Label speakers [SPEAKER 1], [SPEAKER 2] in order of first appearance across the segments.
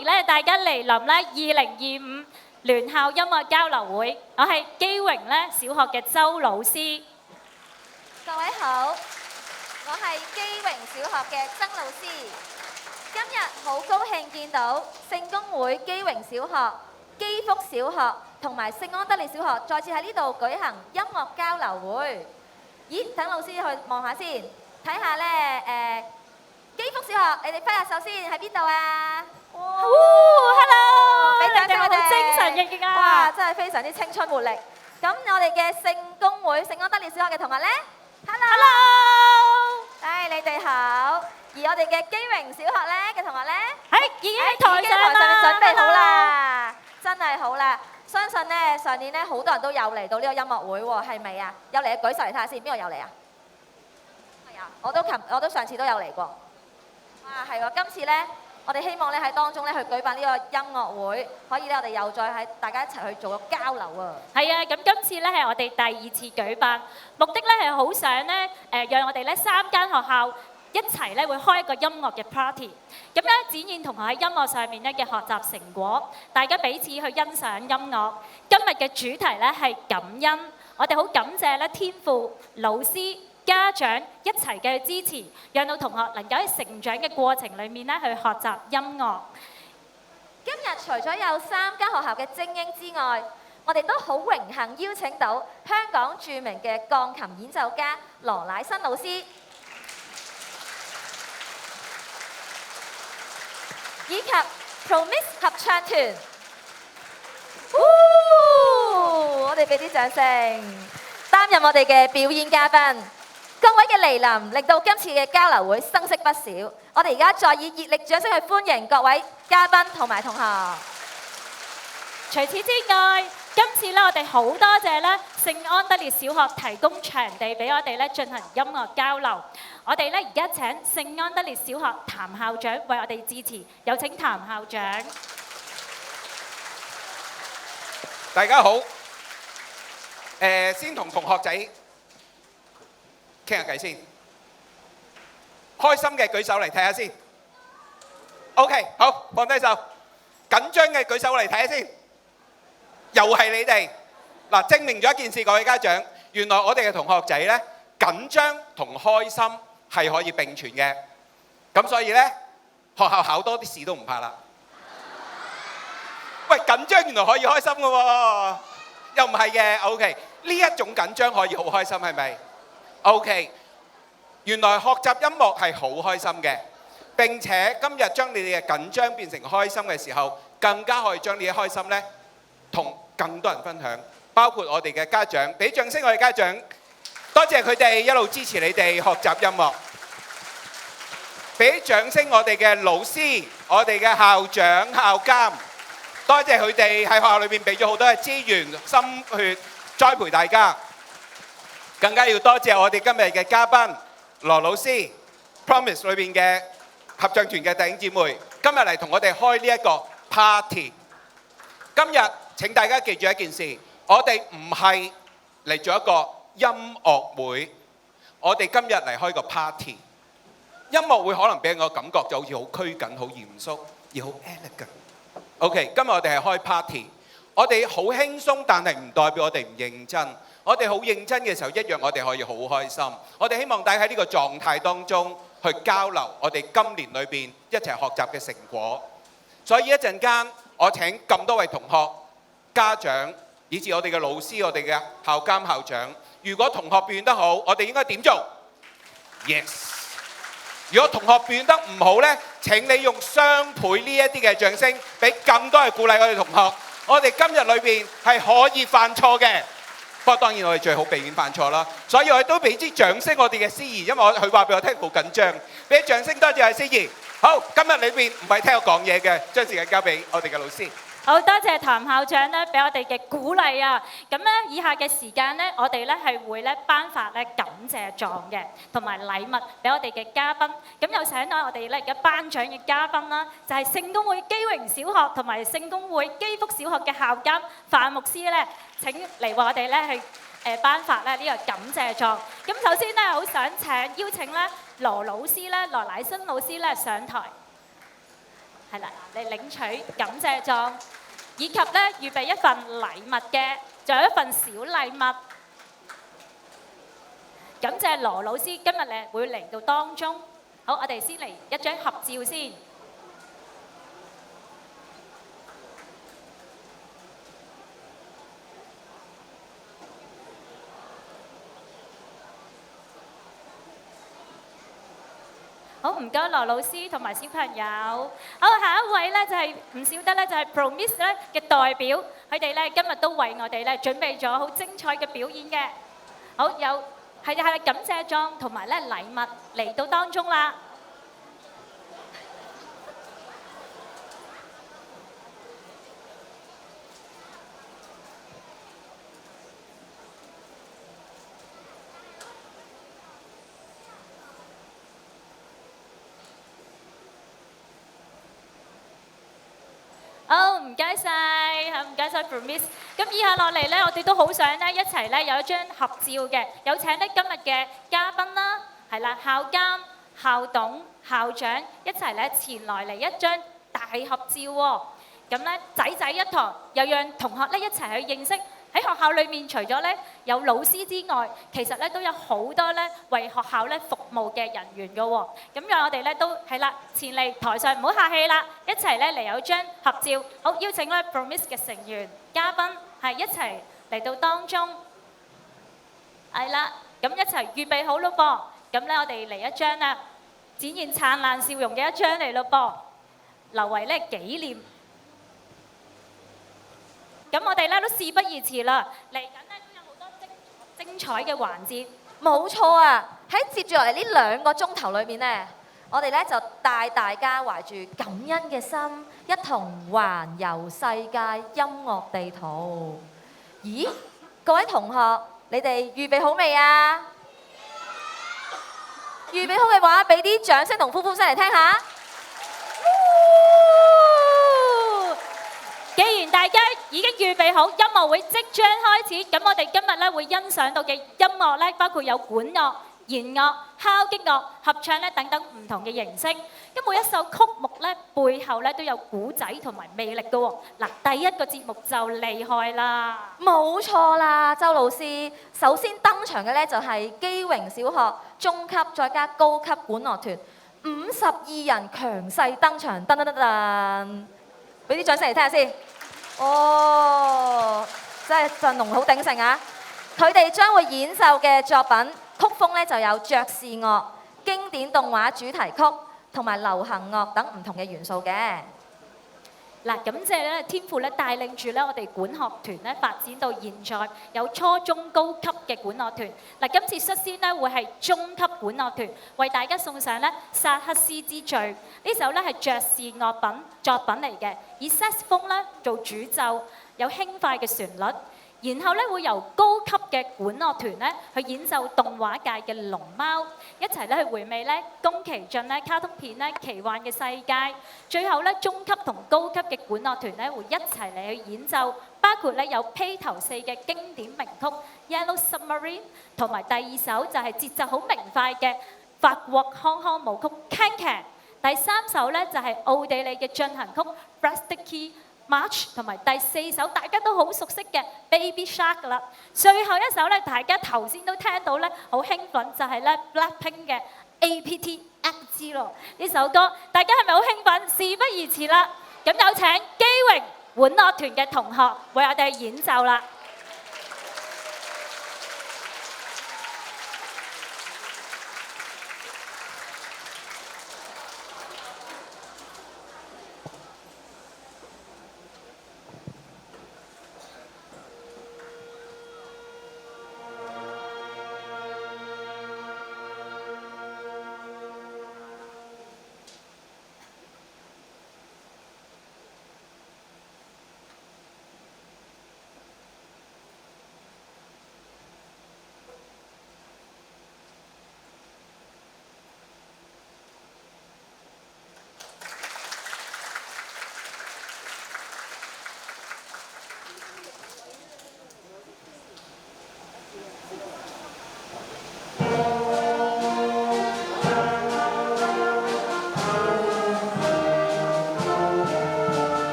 [SPEAKER 1] 迎咧大家嚟臨咧2025聯校音樂交流會。我係基榮咧小學嘅周老師。
[SPEAKER 2] 各位好，我係基榮小學嘅曾老師。今日好高興見到聖公會基榮小學、基福小學同埋聖安德烈小學再次喺呢度舉行音樂交流會。咦，等老師去望下先，睇下咧基福小學，你哋揮下手先，喺邊度啊？
[SPEAKER 1] 哇 ！Hello，
[SPEAKER 2] 俾掌聲我哋，
[SPEAKER 1] 好精神奕奕啊！
[SPEAKER 2] 哇，真係非常之青春活力。咁我哋嘅聖公會聖安德烈小學嘅同學咧 ，Hello， 你哋好。而我哋嘅基榮小學咧嘅同學咧，
[SPEAKER 1] 已經喺台上
[SPEAKER 2] 面準備好啦，真係好啦。相信咧上年咧好多人都有嚟到呢個音樂會喎，係咪啊？有嚟嘅舉手嚟睇下先，邊個有嚟啊？係啊，我都上次都有嚟過。哇，係喎，今次咧我哋希望咧喺當中咧去舉辦呢個音樂會，可以咧我哋又再喺大家一齊去做個交流啊！
[SPEAKER 1] 係啊，咁今次咧係我哋第2次舉辦，目的咧係好想咧讓我哋咧3間學校一齊咧會開一個音樂嘅 party， 咁咧展現同學喺音樂上面咧嘅學習成果，大家彼此去欣賞音樂。今日嘅主題咧係感恩，我哋好感謝咧天父、老師、家長一齊嘅支持，讓到同學能夠喺成長嘅過程裡面咧去學習音樂。
[SPEAKER 2] 今日除咗有3間學校嘅精英之外，我哋都好榮幸邀請到香港著名嘅鋼琴演奏家羅乃新老師，以及 Promise 合唱團。我哋俾啲掌聲，擔任我哋嘅表演嘉賓。各位嘅嚟臨，令到今次嘅交流會生色不少。我哋而家再以熱烈掌聲去歡迎各位嘉賓同埋同學。
[SPEAKER 1] 除此之外，今次咧我哋好多謝咧聖安德烈小學提供場地俾我哋咧進行音樂交流。我哋咧而家請聖安德烈小學譚校長為我哋致辭，有請譚校長。
[SPEAKER 3] 大家好，先同同學仔傾下偈先。開心嘅舉手嚟睇下先。OK， 好，放低手。緊張嘅舉手嚟睇下先。又係你哋嗱，證明咗一件事，各位家長，原來我哋嘅同學仔呢，緊張同開心係可以並存嘅。咁所以呢，學校考多啲試都唔怕啦。喂，緊張原來可以開心嘅喎，又唔係嘅。OK， 呢一種緊張可以好開心，係咪 ？OK， 原來學習音樂係好開心嘅，並且今日將你哋嘅緊張變成開心嘅時候，更加可以將呢啲開心呢同更多人分享，包括我哋嘅家長。俾掌聲我哋家長，多謝佢哋一路支持你哋學習音樂。俾掌聲我哋嘅老師、我哋嘅校長、校監。多謝佢哋喺學校裏邊俾咗好多嘅資源、心血栽培大家，更加要多謝我哋今日嘅嘉賓羅老師、Promise 裏邊嘅合唱團嘅弟兄姊妹，今日嚟同我哋開呢一個 party。今日請大家記住一件事，我哋唔係嚟做一個音樂會，我哋今日嚟開個 party。音樂會可能俾人個感覺就好似好拘謹、好嚴肅，而好 elegant。OK， 今日我哋係開 party， 我哋好輕鬆，但係唔代表我哋唔認真。我哋好認真嘅時候，一樣我哋可以好開心。我哋希望大家喺呢個狀態當中去交流我哋今年裏邊一齊學習嘅成果。所以一陣間，我請咁多位同學、家長，以至我哋嘅老師、我哋嘅校監、校長，如果同學表現得好，我哋應該點做 ？Yes。如果同學表現得唔好呢，請你用雙倍呢一啲嘅掌聲，俾更多嘅鼓勵我哋同學。我哋今日裏邊係可以犯錯嘅，不過當然我哋最好避免犯錯啦。所以我哋都俾啲掌聲我哋嘅司儀，因為佢話俾我聽好緊張，俾啲掌聲多謝我哋司儀。好，今日裏邊唔係聽我講嘢嘅，將時間交俾我哋嘅老師。
[SPEAKER 1] 好多謝譚校長咧，俾我哋嘅鼓勵啊！咁咧，以下嘅時間咧，我哋咧係會咧頒發咧感謝狀嘅，同埋禮物俾我哋嘅嘉賓。咁又請到我哋咧而家頒獎嘅嘉賓啦，就係聖公會基榮小學同埋聖公會基福小學嘅校監范牧師咧，請嚟為我哋咧去頒發咧呢個感謝狀。咁首先咧，好想邀請咧羅老師咧，羅乃新老師咧上台。係啦，嚟領取感謝狀，以及咧預備一份禮物嘅，仲有一份小禮物。感謝羅老師今日咧會嚟到當中。好，我哋先嚟一張合照先。好，唔該羅老師同埋小朋友。好，下一位咧就係唔少得咧，就係 Promise 咧嘅代表，佢哋咧今日都為我哋咧準備咗好精彩嘅表演嘅。好，有係感謝狀同埋咧禮物嚟到當中啦。好，唔該晒，唔該晒 Promise。咁以下落嚟咧，我哋都好想咧一齊咧有一張合照嘅，有請咧今日嘅嘉賓啦，係啦，校監、校董、校長一齊咧前來嚟一張大合照喎。咁咧仔仔一堂，又讓同學咧一齊去認識喺學校裏面，除咗咧有老師之外，其實咧都有好多咧為學校咧服務嘅人員嘅喎。咁讓我哋咧都係啦，前嚟台上唔好客氣啦，一齊咧嚟有張合照。好，邀請咧 Promise 嘅成員、嘉賓係一齊嚟到當中。係啦，咁一齊預備好咯噃。咁咧我哋嚟一張啦，展現燦爛笑容嘅一張嚟咯噃，留為咧紀念。咁我哋咧都事不宜遲啦，嚟緊咧都有好多精彩嘅環節。
[SPEAKER 2] 冇錯啊！喺接住落嚟呢2個鐘頭裏面呢，我哋咧就帶大家懷住感恩嘅心，一同環遊世界音樂地圖。咦？各位同學，你哋預備好未啊？預備好嘅話，俾啲掌聲同呼呼聲嚟聽下。
[SPEAKER 1] 既然大家已經預備好，音樂會即將開始，咁我哋今日咧會欣賞到嘅音樂咧，包括有管樂、弦樂、敲擊樂、合唱咧等等唔同嘅形式。咁每一首曲目咧背後咧都有古仔同埋魅力嘅喎。嗱，第一個節目就厲害啦！
[SPEAKER 2] 冇錯啦，周老師。首先登場嘅咧就係基榮小學中級再加高級管樂團，52人強勢登場，噔噔噔噔，俾啲掌聲嚟聽下先。哦，真係陣容好鼎盛啊！佢哋將會演奏嘅作品曲風咧就有爵士樂、經典動畫主題曲同埋流行樂等唔同嘅元素嘅。
[SPEAKER 1] 嗱，感謝咧天父咧帶領住咧我哋管樂團咧發展到現在有初中高級嘅管樂團。嗱，今次率先咧會係中級管樂團，為大家送上咧薩克斯之序呢首咧係爵士樂作品嚟嘅，以 saxophone 咧做主奏，有輕快嘅旋律。然後咧會由高級嘅管樂團咧去演奏動畫界嘅龍貓，一齊咧去回味咧宮崎駿咧卡通片咧奇幻嘅世界。最後咧中級同高級嘅管樂團咧會一齊嚟去演奏，包括咧有披頭四嘅經典名曲《Yellow Submarine》，同埋第2首就係節奏好明快嘅法國康康舞曲《Can Can》。第3首咧就係奧地利嘅進行曲《Brasilica March》，同埋第4首大家都好熟悉嘅 Baby Shark 啦。最後一首咧，大家頭先都聽到咧，好興奮就係咧 Blackpink 嘅 APT 咯。呢首歌大家係咪好興奮？事不宜遲啦，咁有請基榮管樂團嘅同學為我哋演奏啦。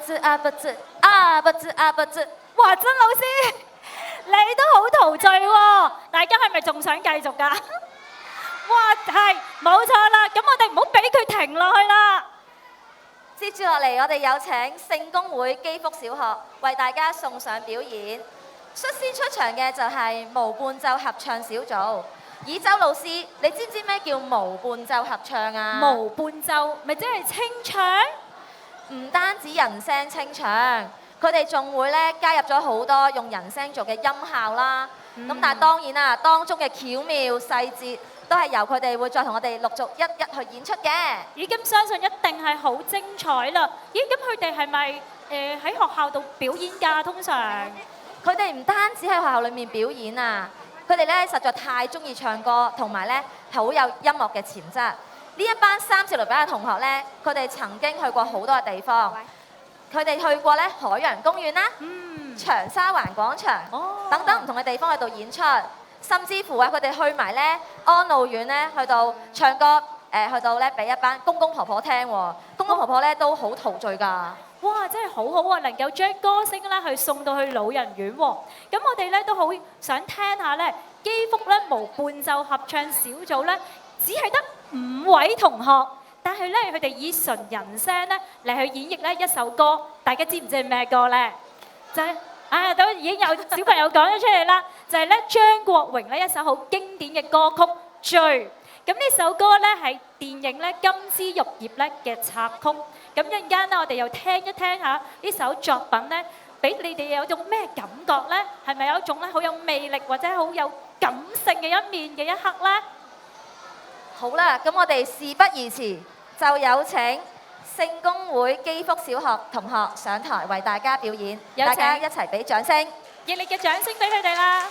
[SPEAKER 2] 知啊不知啊不知啊不知。
[SPEAKER 1] 哇，曾老師，你都好陶醉喎！大家係咪仲想繼續㗎？哇，係冇錯啦，咁我哋唔好俾佢停落去啦。
[SPEAKER 2] 接住落嚟，我哋有請聖公會基福小學為大家送上表演。率先出場嘅就係無伴奏合唱小組。以周老師，你知唔知咩叫無伴奏合唱啊？
[SPEAKER 1] 無伴奏咪即係清唱？
[SPEAKER 2] 唔單止人聲清唱，佢哋仲會咧加入咗好多用人聲做嘅音效啦。咁、但係當然啦，當中嘅巧妙細節都係由佢哋會再同我哋陸續一一去演出嘅。
[SPEAKER 1] 咦，咁相信一定係好精彩啦！咦，咁佢哋係咪喺學校度表演㗎？通常
[SPEAKER 2] 佢哋唔單止喺學校裏面表演啊，佢哋咧實在太中意唱歌，同埋咧係好有音樂嘅潛質。呢一班3少6班嘅同學咧，佢哋曾經去過好多嘅地方，佢哋去過咧海洋公園啦、長沙灣廣場等等唔同嘅地方去到演出，甚至乎啊佢哋去埋咧安老院咧去到唱歌，去到咧俾一班公公婆婆聽喎，公公婆婆咧都好陶醉㗎。
[SPEAKER 1] 哇，真係好好啊！能夠將歌聲咧去送到去老人院喎。咁我哋咧都好想聽下咧基福咧無伴奏合唱小組咧，只係得5位同學，但係咧佢哋以純人聲咧嚟去演繹咧一首歌，大家知唔知係咩歌咧？就係都已經有小朋友講咗出嚟啦，就係咧張國榮咧一首好經典嘅歌曲《醉》。咁呢首歌咧係電影咧《金枝玉葉》咧嘅插曲。咁一陣間咧，我哋又聽一聽下呢首作品咧，俾你哋有種咩感覺咧？係咪有一種咧好有魅力或者好有感性嘅一面嘅一刻咧？
[SPEAKER 2] 好啦，咁我哋事不宜遲，就有請聖公會基福小學同學上台為大家表演，
[SPEAKER 1] 有請
[SPEAKER 2] 大家一齊俾掌聲。
[SPEAKER 1] 熱烈嘅掌聲俾佢哋啦！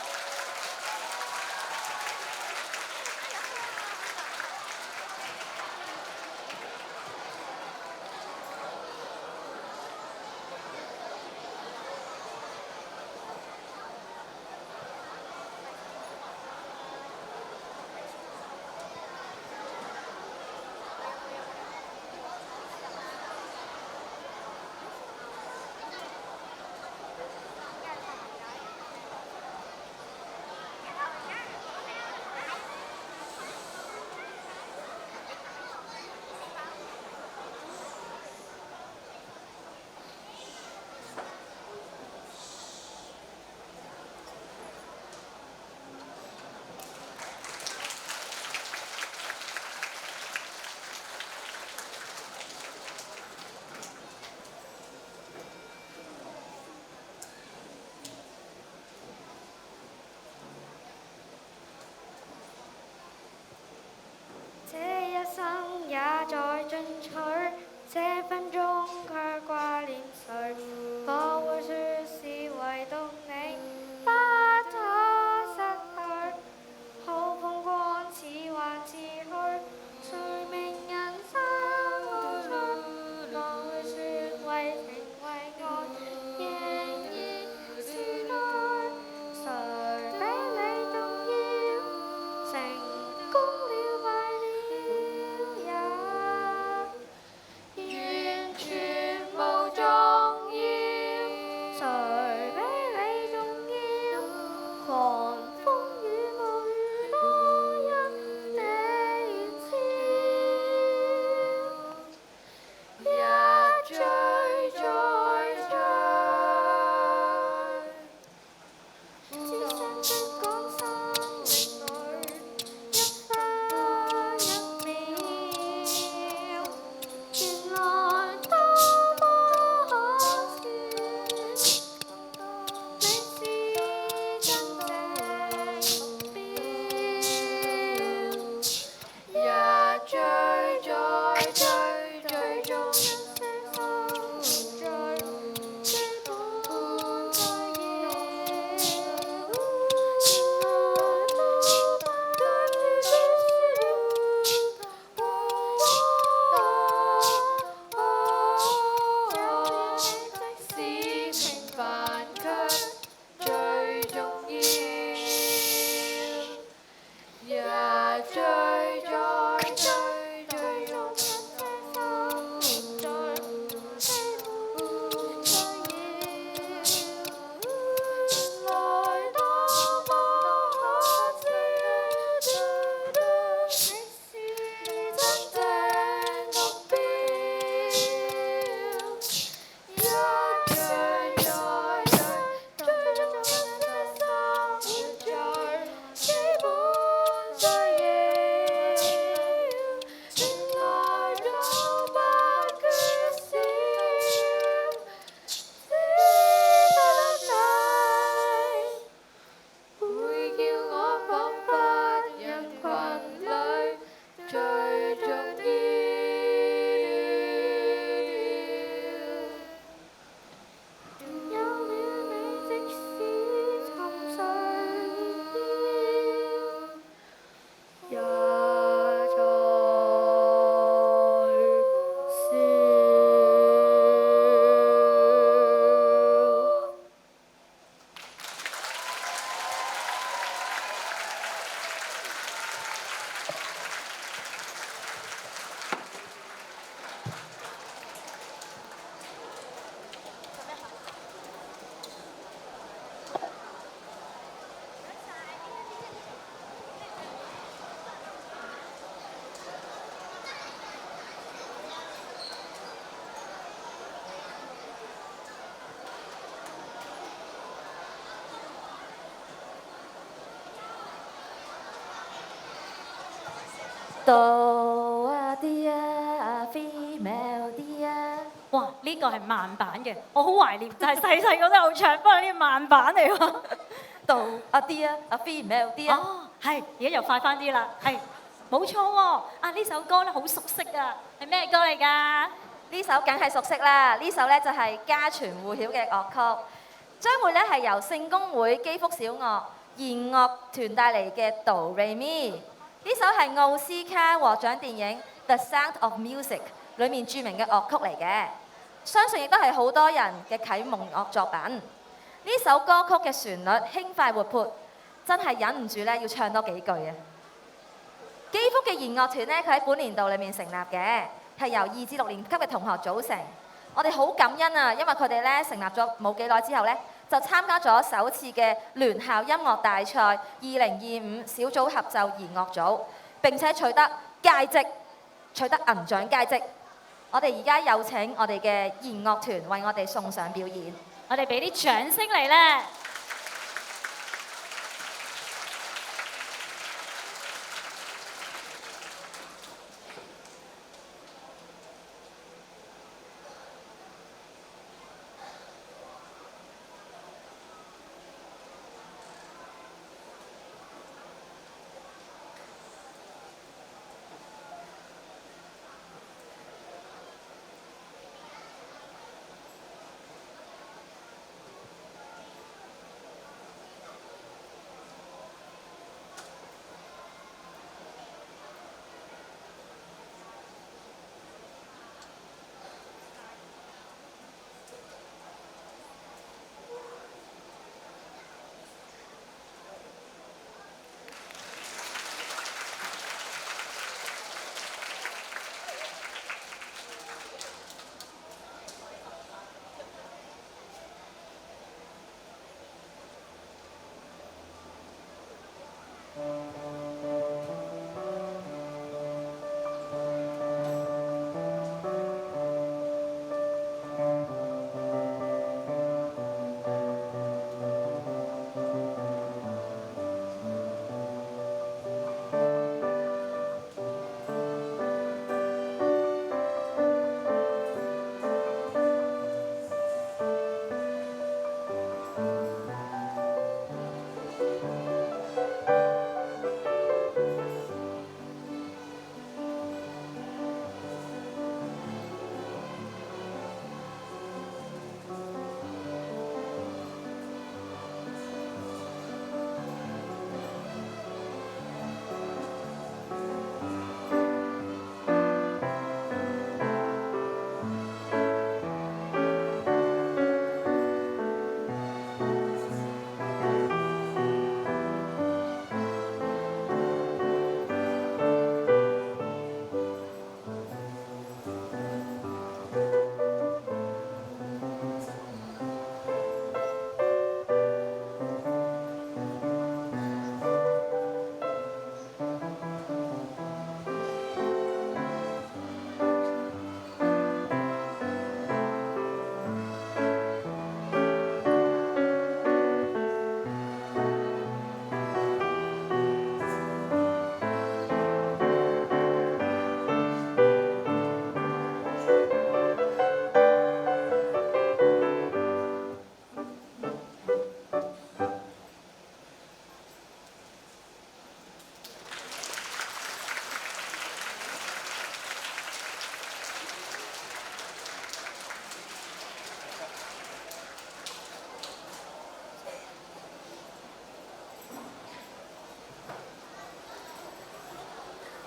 [SPEAKER 4] 這一生也在進取，這分鐘卻掛念誰？我會說是唯獨你，不可失去。好風光似幻似虛，誰明人生無趣？我會說為情為愛，仍然是愛。誰比你重要？成功了敗了也願
[SPEAKER 2] Do a dia a female dia。
[SPEAKER 1] 哇！呢個係慢版嘅，我好懷念，就係細細個都有唱，不過呢個慢版嚟喎。
[SPEAKER 2] Do a dia a female dia。
[SPEAKER 1] 哦，係，而家又快翻啲啦，係，冇錯喎。啊，呢首歌咧好熟悉啊，係咩歌嚟㗎？
[SPEAKER 2] 呢首梗係熟悉啦，呢首咧就係家傳戶曉嘅樂曲，將會咧係由聖公會基福小樂弦樂團帶嚟嘅 Do Re Mi。呢首係奧斯卡獲獎電影《The Sound of Music》裏面著名嘅樂曲嚟嘅，相信亦都係好多人嘅啟蒙樂作品。呢首歌曲嘅旋律輕快活潑，真係忍唔住咧要唱多幾句啊！基福嘅弦樂團咧，佢喺本年度裏面成立嘅，係由2至6年級嘅同學組成。我哋好感恩啊，因為佢哋咧成立咗冇幾耐之後咧，就參加咗首次嘅聯校音樂大賽2025小組合奏弦樂組，並且取得佳績，取得銀獎佳績。我哋而家有請我哋嘅弦樂團為我哋送上表演。
[SPEAKER 1] 我哋俾啲掌聲嚟咧！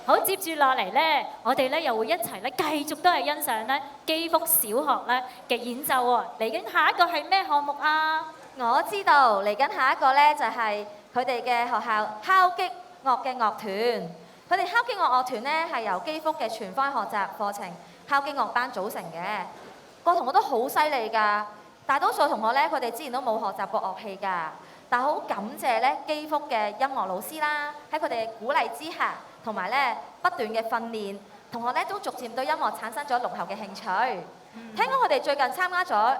[SPEAKER 1] 好，接住落嚟咧，我哋咧又會一齊咧繼續都係欣賞咧基福小學咧嘅演奏喎。嚟緊下一個係咩項目啊？
[SPEAKER 2] 我知道嚟緊下一個咧就係佢哋嘅學校敲擊樂嘅樂團。佢哋敲擊樂樂團咧係由基福嘅全科學習課程敲擊樂班組成嘅。個同學都好犀利㗎，大多數同學咧佢哋之前都冇學習過樂器㗎，但係好感謝咧基福嘅音樂老師啦，喺佢哋嘅鼓勵之下，同埋咧不斷嘅訓練，同學咧都逐漸對音樂產生咗濃厚嘅興趣。聽講佢哋最近參加咗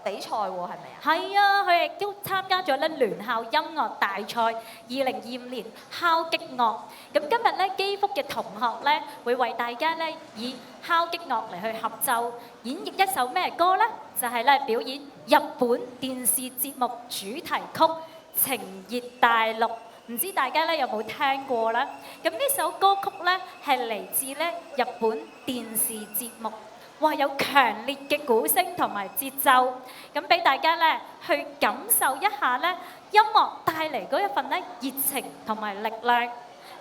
[SPEAKER 2] 比賽喎，係咪啊？
[SPEAKER 1] 係啊，佢哋都參加咗咧聯校音樂大賽2025年敲擊樂。咁今日咧基福嘅同學咧會為大家咧以敲擊樂嚟去合奏演繹一首咩歌咧？就係咧表演日本電視節目主題曲《情熱大陸》。唔知大家咧有冇聽過咧？咁呢首歌曲咧係嚟自咧日本電視節目。哇！有強烈嘅鼓聲同埋節奏，咁俾大家咧去感受一下咧音樂帶嚟嗰一份咧熱情同埋力量。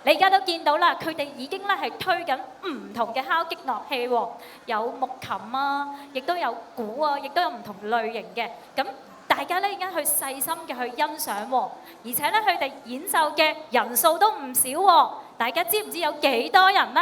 [SPEAKER 1] 你而家都見到啦，佢哋已經咧係推緊唔同嘅敲擊樂器喎，有木琴啊，亦都有鼓啊，亦都有唔同類型嘅。咁大家咧而家去細心嘅去欣賞喎，而且咧佢哋演奏嘅人數都唔少喎。大家知唔知有幾多人呢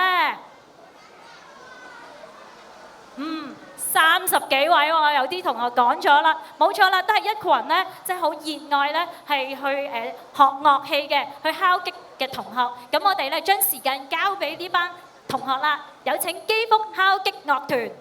[SPEAKER 1] ？30幾位喎，有啲同學講咗啦，冇錯啦，都係一群咧，即係好熱愛咧，係去學樂器嘅，去敲擊嘅同學。咁我哋咧將時間交俾呢班同學啦，有請基福敲擊樂團。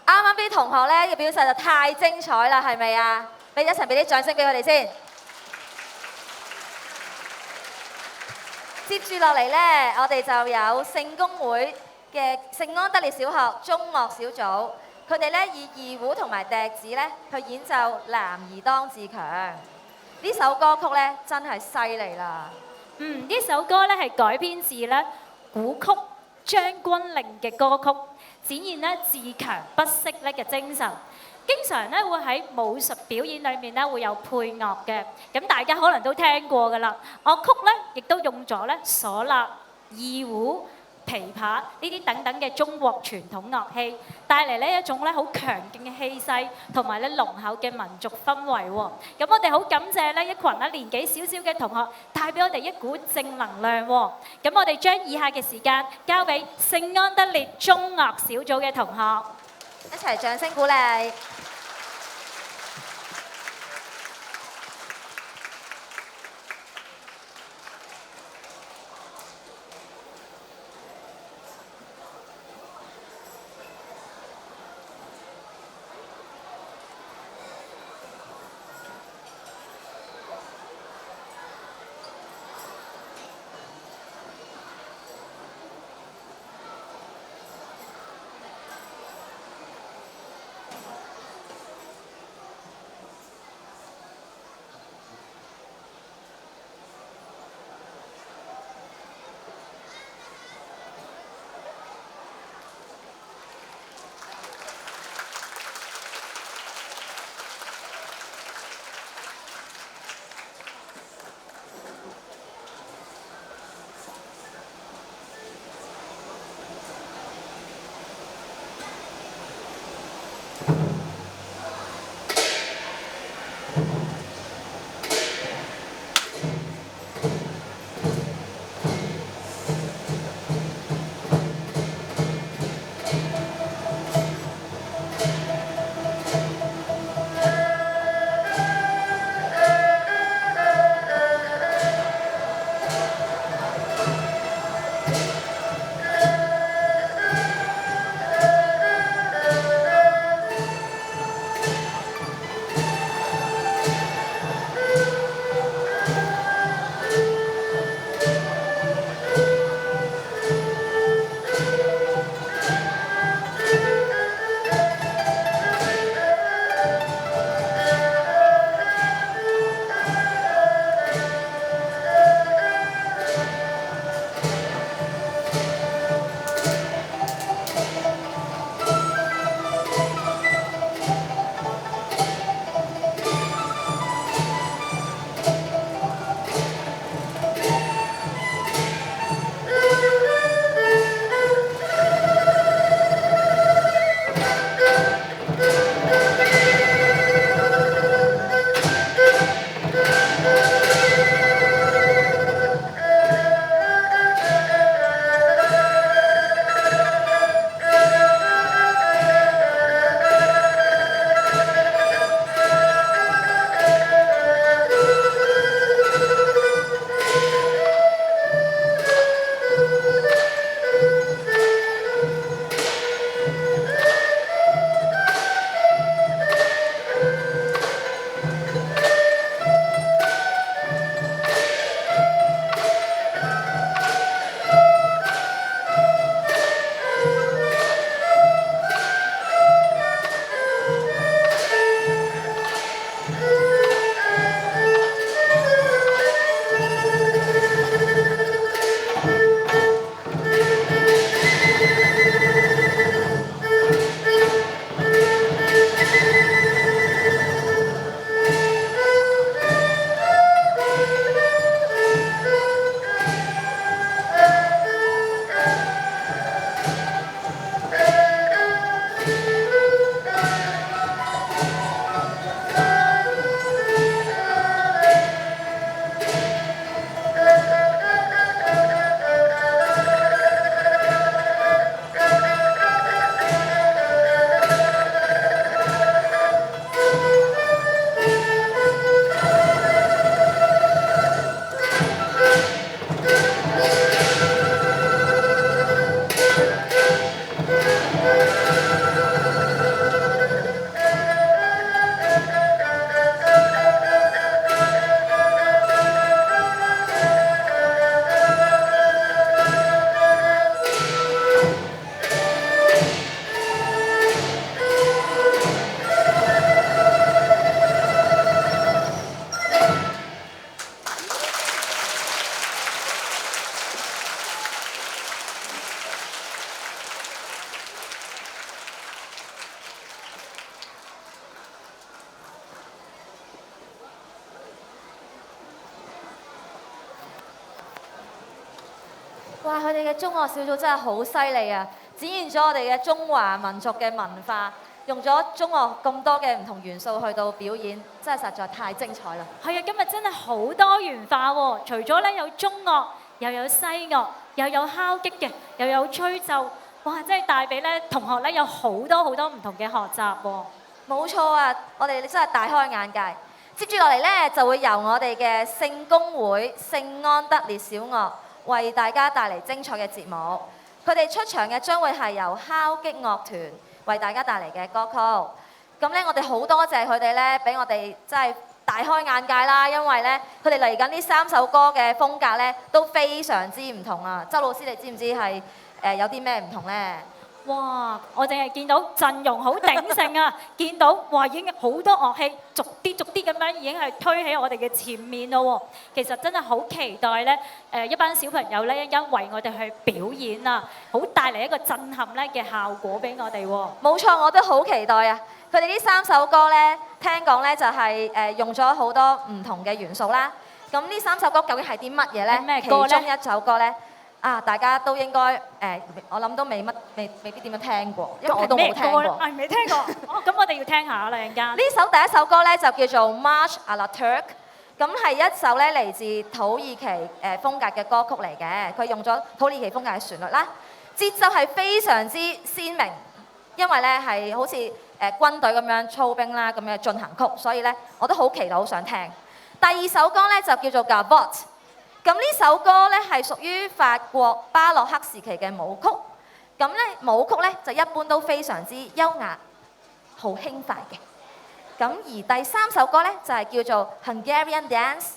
[SPEAKER 2] 啱啱啲同學咧嘅表現就太精彩啦，係咪啊？俾一齊俾啲掌聲俾佢哋先。接住落嚟呢，我哋就有聖公會嘅聖安德烈小學中樂小組，佢哋呢以二胡同埋笛子呢去演奏《男兒當自強》。呢首歌曲呢真係犀利啦！
[SPEAKER 1] 呢首歌咧係改編自咧古曲《將軍令》嘅歌曲，展現咧自強不息咧嘅精神。經常咧會喺武術表演裏面咧會有配樂嘅，咁大家可能都聽過㗎啦。樂曲咧亦都用咗咧嗩吶、二胡、琵琶呢啲等等嘅中國傳統樂器，帶嚟呢一種咧好強勁嘅氣勢，同埋咧濃厚嘅民族氛圍喎。咁我哋好感謝呢一群咧年紀少少嘅同學，帶俾我哋一股正能量喎。咁我哋將以下嘅時間交俾聖安德烈中樂小組嘅同學，
[SPEAKER 2] 一齊掌聲鼓勵。哇！佢哋嘅中樂小組真係好犀利啊，展現咗我哋嘅中華民族嘅文化，用咗中樂咁多嘅唔同元素去到表演，真係實在太精彩啦！
[SPEAKER 1] 係啊，今日真係好多元化喎，除咗咧有中樂，又有西樂，又有敲擊嘅，又有吹奏，哇！真係帶俾咧同學咧有好多唔同嘅學習喎。
[SPEAKER 2] 冇錯啊，我哋真係大開眼界。接住落嚟呢，就會由我哋嘅聖公會聖安德烈小樂為大家帶嚟精彩嘅節目。佢哋出場嘅將會係由敲擊樂團為大家帶嚟嘅歌曲。咁呢，我哋好多謝佢哋呢，俾我哋真係大開眼界啦。因為呢，佢哋嚟緊呢3首歌嘅風格呢都非常之唔同啊。周老師，你知唔知係有啲咩唔同呢？
[SPEAKER 1] 哇！我淨係見到陣容好鼎盛啊，見到哇已經好多樂器逐啲咁樣已經係推喺我哋嘅前面咯喎。其實真係好期待咧，一班小朋友咧一陣間為我哋去表演啊，好帶嚟一個震撼咧嘅效果俾我哋喎。
[SPEAKER 2] 冇錯，我都好期待啊！佢哋呢3首歌咧，聽講咧就係用咗好多唔同嘅元素啦。咁呢3首歌究竟係啲乜嘢咧？
[SPEAKER 1] 咩歌咧？
[SPEAKER 2] 其中一首歌咧。大家都應該我諗都未必點樣聽過，因為我都冇聽過。
[SPEAKER 1] 未聽過。哦，咁我哋要聽下啦，陣間。
[SPEAKER 2] 呢首第一首歌咧就叫做 March à la Turque， 咁係一首咧嚟自土耳其風格嘅歌曲嚟嘅，佢用咗土耳其風格嘅旋律啦，節奏係非常之鮮明，因為咧係好似軍隊咁樣操兵啦咁嘅進行曲，所以咧我都好期待好想聽。第二首歌咧就叫做 Gavotte。咁呢首歌咧係屬於法國巴洛克時期嘅舞曲，咁咧舞曲咧就一般都非常之優雅、好輕快嘅。咁而第3首歌咧就係叫做 Hungarian Dance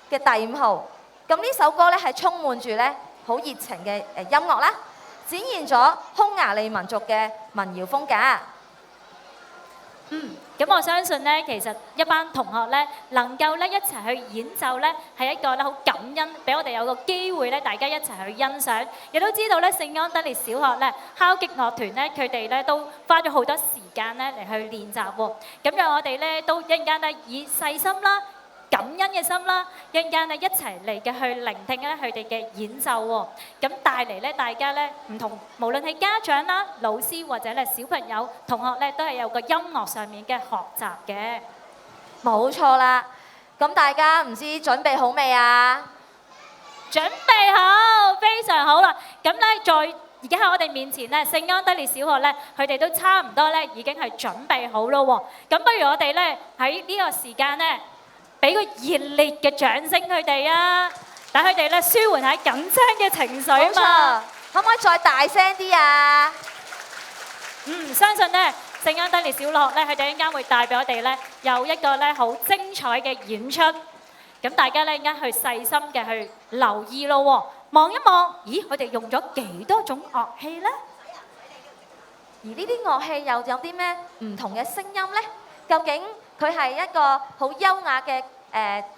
[SPEAKER 2] 嘅第5號。咁呢首歌咧係充滿住咧好熱情嘅音樂啦，展現咗匈牙利民族嘅民謠風格。
[SPEAKER 1] 咁我相信咧，其實一班同學咧能夠咧一齊去演奏咧，係一個咧好感恩，俾我哋有個機會咧，大家一齊去欣賞。亦都知道咧，聖安德烈小學咧敲擊樂團咧，佢哋咧都花咗好多時間咧嚟去練習喎。咁讓我哋咧都一陣間咧以細心啦、感恩嘅心啦，一陣間咧一齊嚟嘅去聆聽咧佢哋嘅演奏喎，咁帶嚟咧大家咧唔同，無論係家長啦、老師或者咧小朋友、同學咧，都係有個音樂上面嘅學習嘅。
[SPEAKER 2] 冇錯啦，咁大家唔知準備好未啊？
[SPEAKER 1] 準備好，非常好啦。咁咧，而家喺我哋面前咧，聖安德烈小學咧，佢哋都差唔多咧已經係準備好咯喎。咁不如我哋咧喺呢個時間咧，俾個熱烈嘅掌聲佢哋啊！等佢哋咧舒緩下緊張嘅情緒嘛。
[SPEAKER 2] 可唔可以再大聲啲啊？
[SPEAKER 1] 相信咧聖安德烈小學咧，佢哋一陣間會帶俾我哋咧有一個咧好精彩嘅演出。咁大家咧一陣間去細心嘅去留意咯喎，望一望，咦，佢哋用咗幾多種樂器咧？
[SPEAKER 2] 而呢啲樂器又有啲咩唔同嘅聲音咧？究竟佢係一個好優雅嘅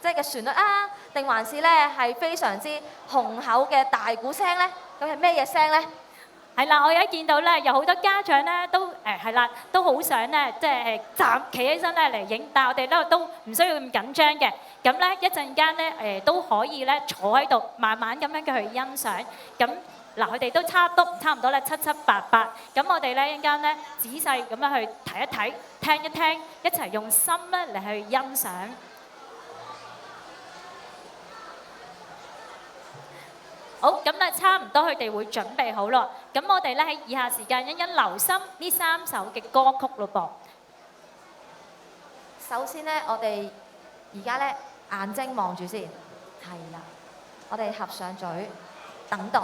[SPEAKER 2] 即係嘅旋律啊，定還是咧係非常之雄厚嘅大鼓聲咧？咁係咩嘢聲咧？
[SPEAKER 1] 係啦，我而家見到咧有好多家長咧都係啦，都好想咧即係企起身咧嚟影，但係我哋咧都唔需要咁緊張嘅。咁咧一陣間咧都可以咧坐喺度慢慢咁樣嘅去欣賞。咁嗱，佢哋都差唔多咧七七八八。咁我哋咧一陣間咧仔細咁樣去睇一睇、聽一聽，一齊用心咧嚟去欣賞。好，咁咧差唔多佢哋會準備好咯。咁我哋咧喺以下時間一留心呢3首嘅歌曲咯噃。
[SPEAKER 2] 首先咧，我哋而家咧眼睛望住先，係啦，我哋合上嘴，等待。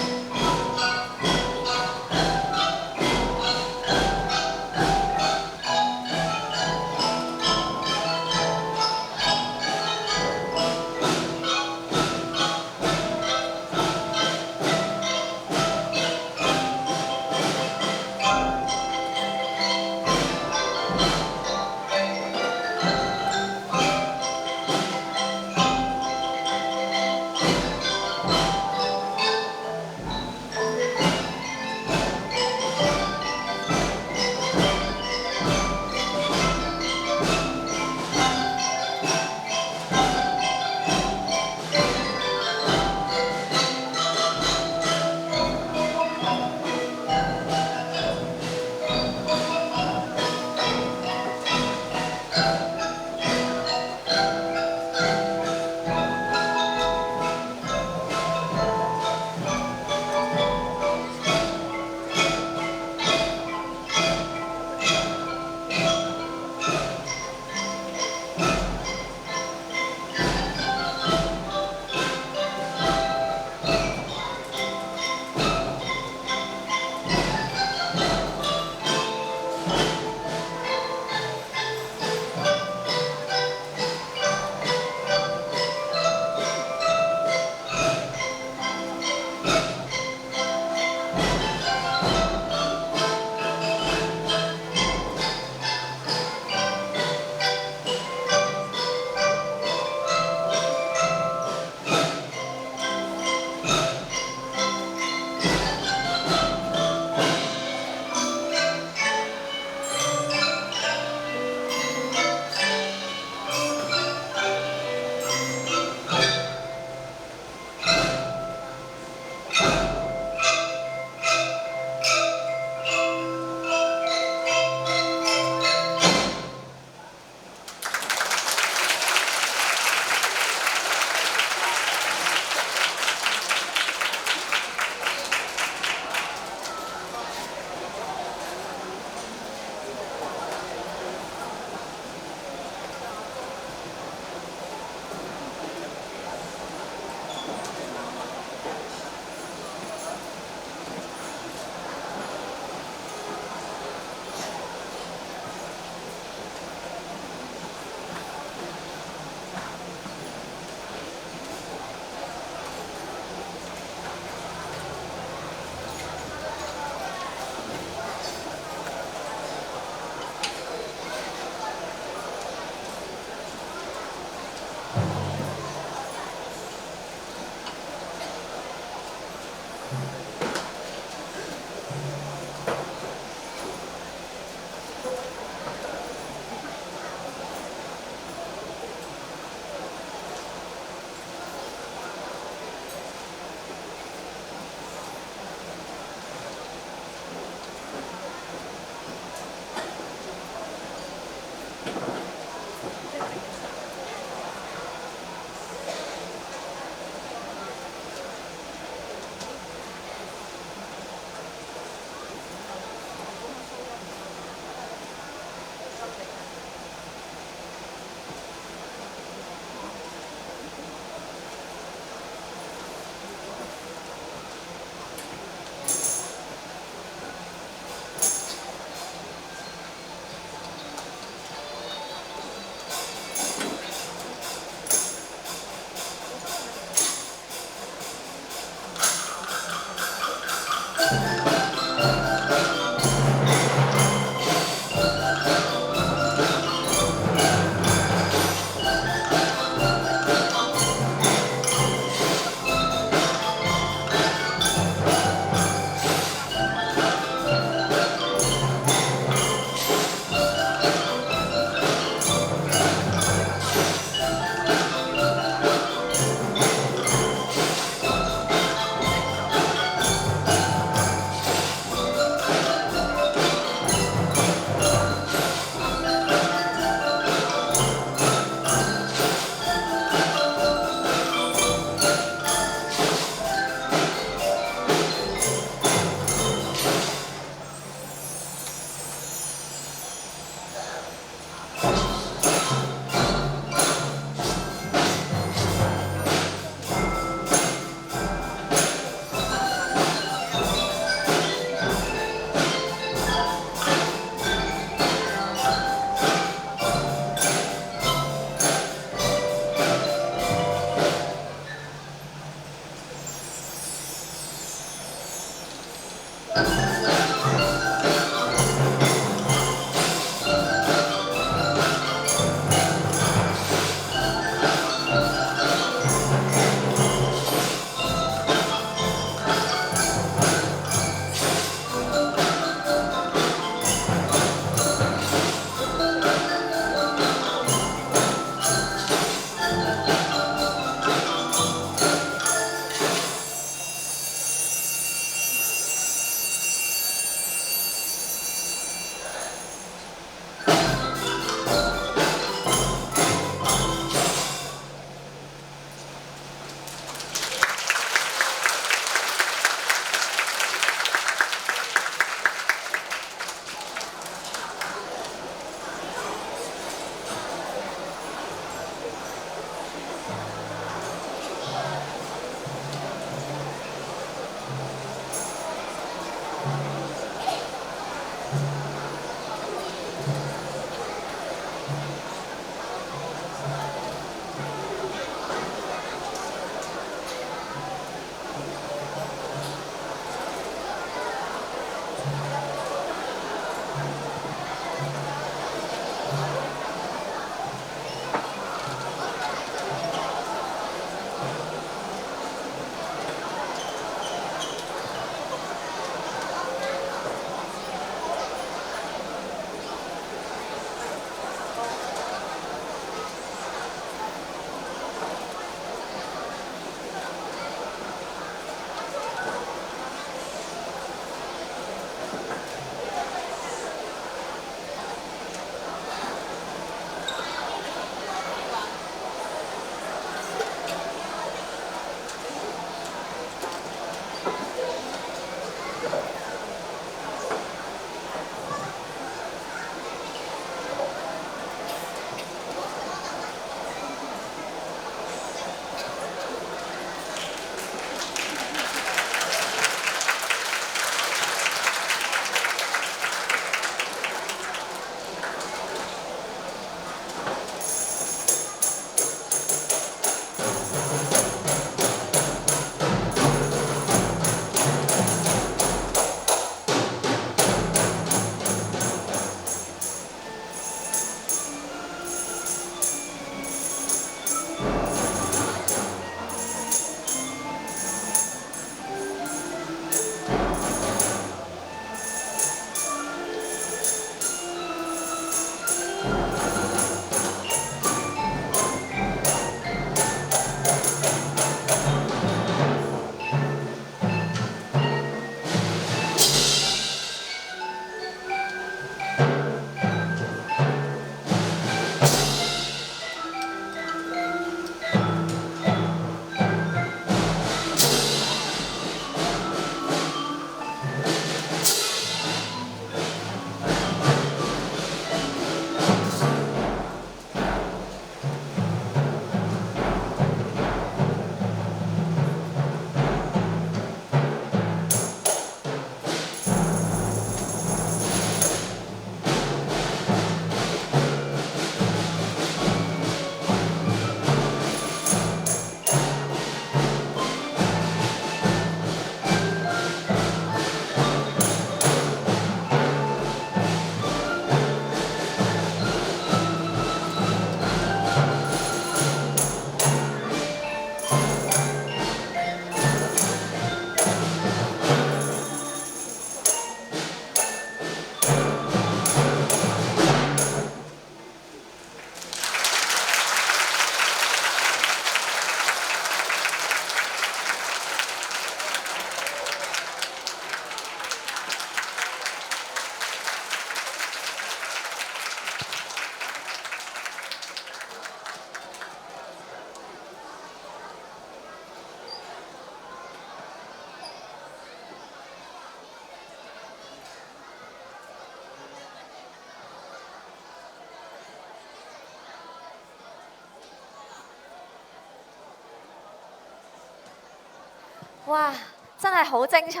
[SPEAKER 2] 哇！真係好精彩，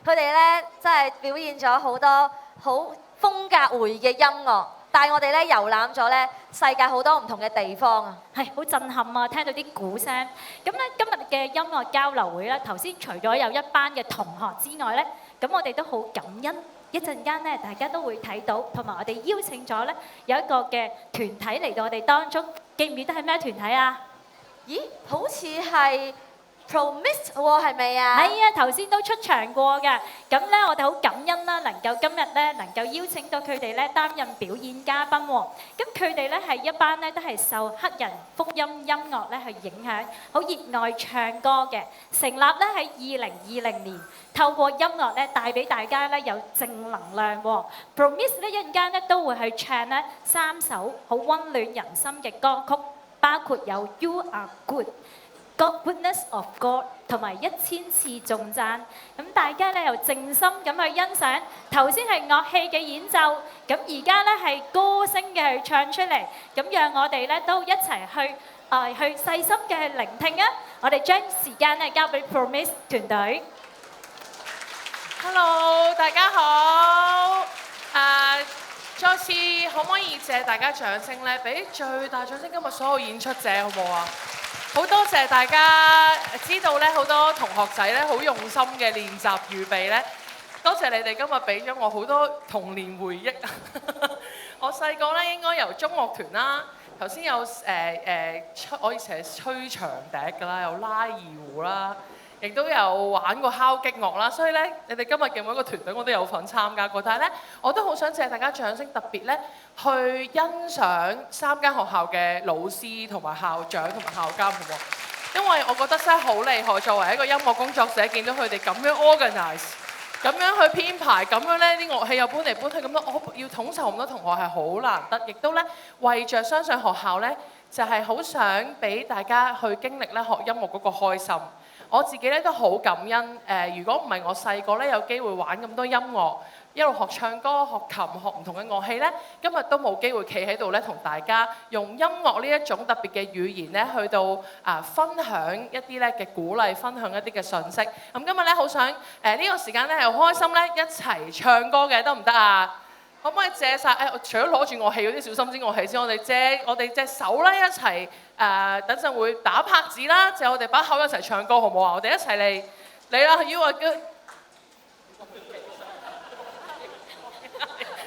[SPEAKER 2] 佢哋咧真係表現咗好多好風格回嘅音樂，帶我哋咧遊覽咗咧世界好多唔同嘅地方啊！
[SPEAKER 1] 係好震撼啊！聽到啲鼓聲，咁咧今日嘅音樂交流會咧，頭先除咗有一班嘅同學之外咧，咁我哋都好感恩。一陣間咧，大家都會睇到，同埋我哋邀請咗咧有一個嘅團體嚟到我哋當中，記唔記得係咩團體啊？
[SPEAKER 2] 咦，好似係 Promise 喎，係咪啊？
[SPEAKER 1] 係啊，頭先都出場過嘅。咁咧，我哋好感恩啦，能夠今日咧能夠邀請到佢哋咧擔任表演嘉賓喎。咁佢哋咧係一班咧都係受黑人福音音樂咧去影響，好熱愛唱歌嘅。成立咧喺2020年，透過音樂咧帶俾大家咧有正能量喎。Promise 咧一陣間咧都會去唱咧3首好溫暖人心嘅歌曲，包括有 You Are Good、God Goodness of God 同埋1000次頌讚，咁大家咧又靜心咁去欣賞。頭先係樂器嘅演奏，咁而家咧係歌聲嘅去唱出嚟，咁讓我哋咧都一齊去細心嘅去聆聽啊！我哋將時間咧交俾 Promise 團隊。
[SPEAKER 5] Hello， 大家好。再次可唔可以借大家掌聲咧？俾最大掌聲今日所有演出者好唔好啊？好多謝大家知道咧，好多同學仔咧好用心嘅練習預備咧。多謝你哋今日俾咗我好多童年回憶。我細個咧應該由中樂團啦，頭先有我以前係吹長笛㗎啦，有拉二胡啦。亦都有玩過敲擊樂啦，所以咧，你哋今日嘅每一個團隊我都有份參加過。但係咧，我都好想借大家掌聲，特別咧去欣賞3間學校嘅老師同埋校長同埋校監，好唔好？因為我覺得真係好厲害，作為一個音樂工作者，見到佢哋咁樣 organize， 咁樣去編排，咁樣咧啲樂器又搬嚟搬去，咁樣我要統籌咁多同學係好難得，亦都咧為着相信學校咧，就係好想俾大家去經歷咧學音樂嗰個開心。我自己咧都好感恩，如果唔係我細個咧有機會玩咁多音樂，一路學唱歌、學琴、學唔同嘅樂器咧，今日都冇機會企喺度咧同大家用音樂呢一種特別嘅語言咧去到分享一啲咧嘅鼓勵，分享一啲嘅信息。咁今日咧好想呢個時間咧係好開心咧一齊唱歌嘅，得唔得啊？可唔可以借晒？除咗攞住樂器嗰啲小心啲樂器先，我哋隻手咧一齊等陣會打拍子啦，借我哋把口一齊唱歌好唔好啊？我哋一齊嚟啦 ！You are good。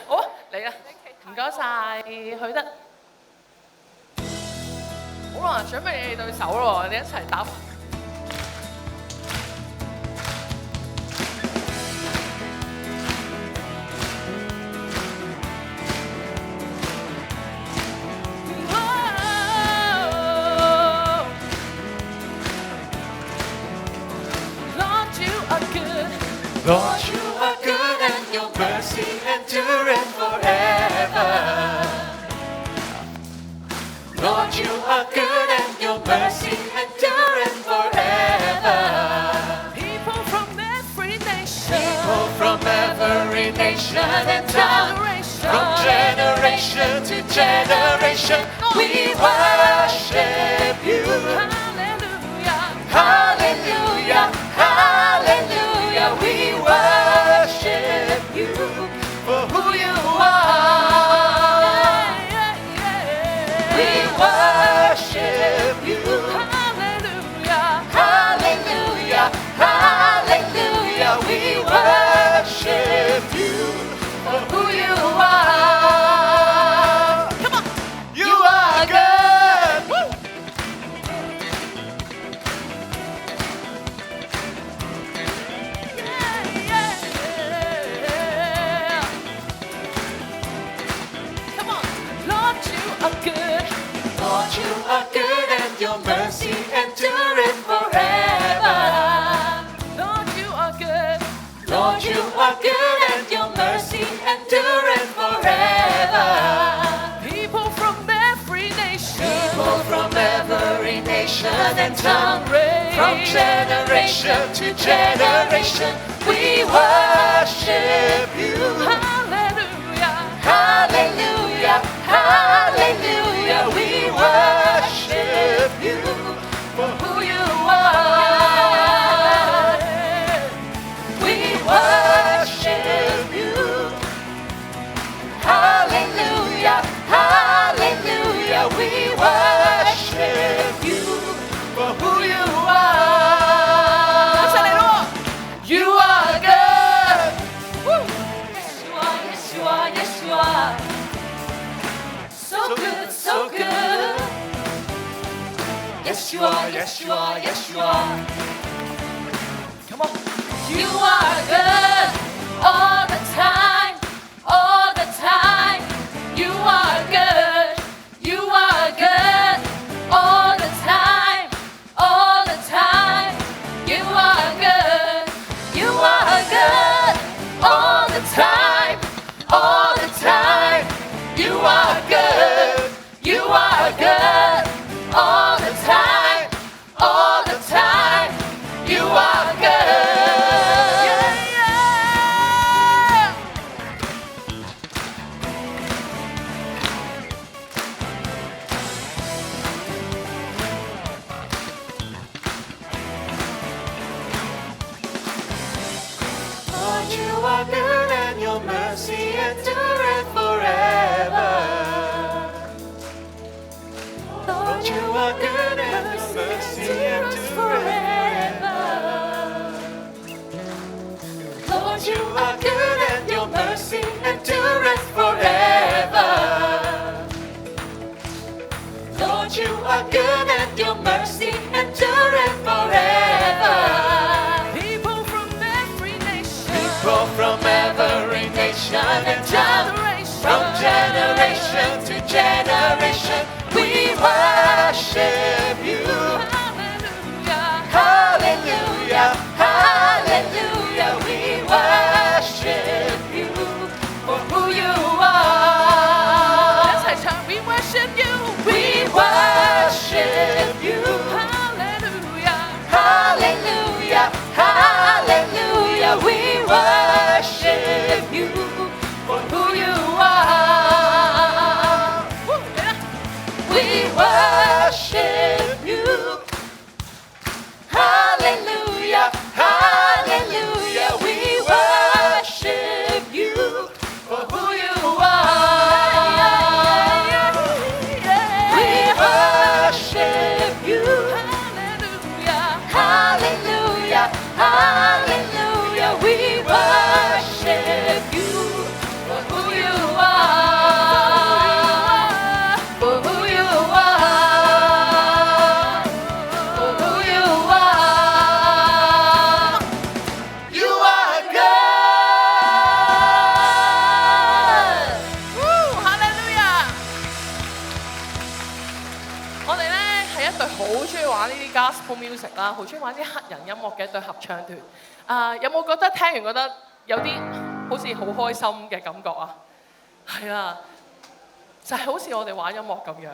[SPEAKER 5] 好啊，嚟啦！唔該晒，許德。好啦，準備你哋對手咯，我哋一齊打。
[SPEAKER 6] Lord, you are good and your mercy endureth forever. Lord, you are good and your mercy endureth forever.
[SPEAKER 5] People from every nation,
[SPEAKER 6] People from every nation and tongue, from generation to generation, we worship you.
[SPEAKER 5] Hallelujah,
[SPEAKER 6] Hallelujah, hallelujah, we worship you for who you are. We worship you.
[SPEAKER 5] hallelujah,
[SPEAKER 6] Hallelujah, hallelujah, we worship you for who you are.
[SPEAKER 5] Come on.
[SPEAKER 6] You are good. Woo.
[SPEAKER 5] Come on. Lord, you are good.
[SPEAKER 6] Lord, you are good and your mercy endureth forever.
[SPEAKER 5] Lord, you are good.
[SPEAKER 6] Lord, you are good and your mercy endureth forever.
[SPEAKER 5] People from every nation,
[SPEAKER 6] People from every nation and tongue, from generation to generation, we worship you.
[SPEAKER 5] hallelujah,
[SPEAKER 6] Hallelujah, hallelujah, we worship you for who you are. good, so good. Yes, you are, yes, you are, yes, you are.
[SPEAKER 5] Come on.
[SPEAKER 1] You are good all the time, all the time. You are good, you are good all the time, all the time. You are good, you are good all the time, all the time. You are good, you are good all the time, all the time. You are good. Yeah, yeah.
[SPEAKER 6] Lord, you are good and your mercy endureth forever. Lord, you are good and your mercy endureth forever. Lord, you are good and your mercy endureth forever. Lord, you are good and your mercy endureth forever.
[SPEAKER 5] People from every nation.
[SPEAKER 6] People from every nation and tongue, from generation to generation, we worship you.
[SPEAKER 5] Hallelujah.
[SPEAKER 6] Hallelujah, hallelujah, we worship you for who you are.
[SPEAKER 5] Let's say, church, we worship you.
[SPEAKER 6] We worship you.
[SPEAKER 5] Hallelujah.
[SPEAKER 6] Hallelujah, hallelujah, we worship you for who you are.
[SPEAKER 5] Woo, yeah.
[SPEAKER 6] We worship you. Hallelujah, hallelujah, we worship you for who you are. We worship you.
[SPEAKER 5] Hallelujah.
[SPEAKER 6] Hallelujah, hallelujah, we worship you for who you are. For who you are. For who you are. You are good.
[SPEAKER 5] Woo, hallelujah。我哋咧係一隊好中意玩呢啲 gospel music 啦，好中意玩啲黑人音樂嘅一隊合唱團。有冇覺得聽完覺得有啲好似好開心嘅感覺啊？係啊，就係好似我哋玩音樂咁樣。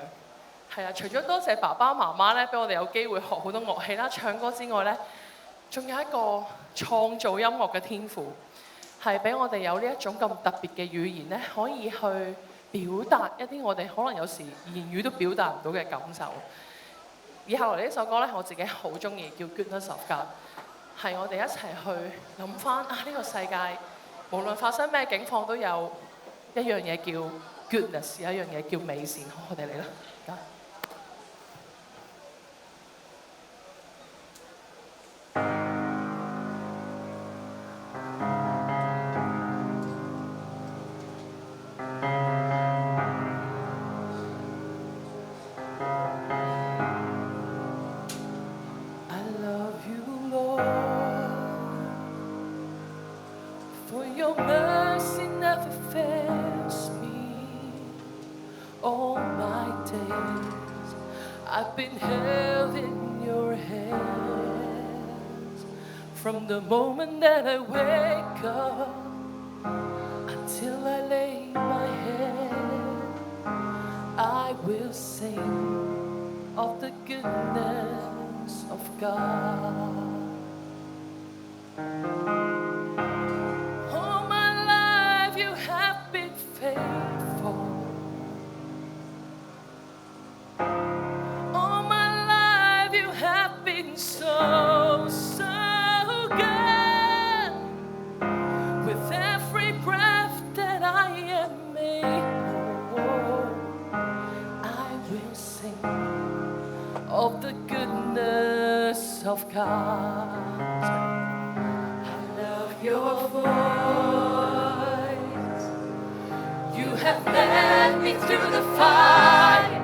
[SPEAKER 5] 係啊，除咗多謝爸爸媽媽咧，俾我哋有機會學好多樂器啦、唱歌之外咧，仲有一個創造音樂嘅天賦，係俾我哋有呢一種咁特別嘅語言咧，可以去表達一啲我哋可能有時言語都表達唔到嘅感受。以下落嚟呢首歌咧，我自己好中意，叫《Goodness of God》，係我哋一齊去諗翻呢個世界，無論發生咩境況，都有一樣嘢叫 goodness， 有一樣嘢叫美善。好，我哋嚟啦，而家。I love you, Lord, for your mercy never fails me. All my days I've been held in your hands. From the moment that I wake up until I lay my head, I will sing of the goodness of God. All my life you have been faithful. All my life you have been so, so good. With every breath that I am able, I will sing of the goodness of God. I love your voice. You have led
[SPEAKER 6] me through the fire.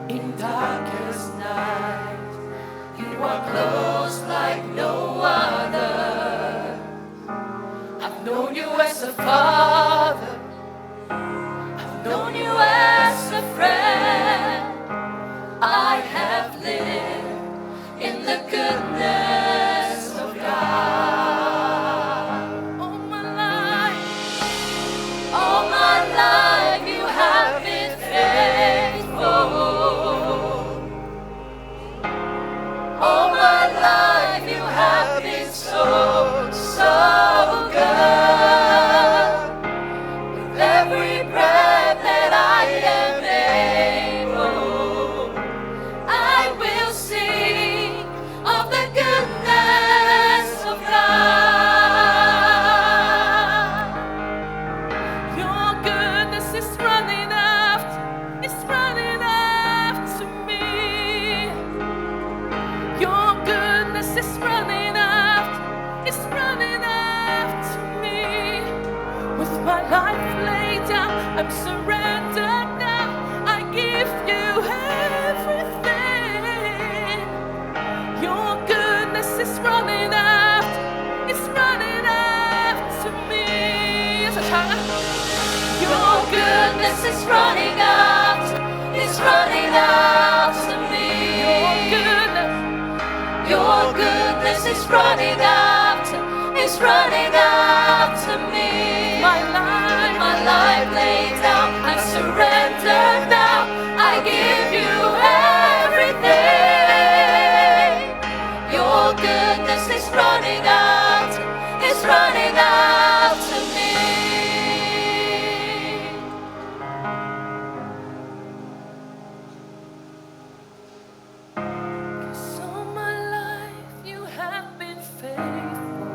[SPEAKER 6] In darkest night, you are close like no other. I've known you as a father, I've known you as a friend. I have lived in the goodness of God. All my life you have been faithful. All my life you have been so, so good. With every breath that I am able, I will sing of the goodness of God. Your goodness is running after me. Your goodness is running after me. With my life laid down, I'm surrendered now. I give you everything. Your goodness is running after me. Yes, I唱啊。Your goodness is running after me. Your goodness is running after me. My life laid down, I surrender now. I give you everything. Your goodness is running after me. All my life you have been faithful.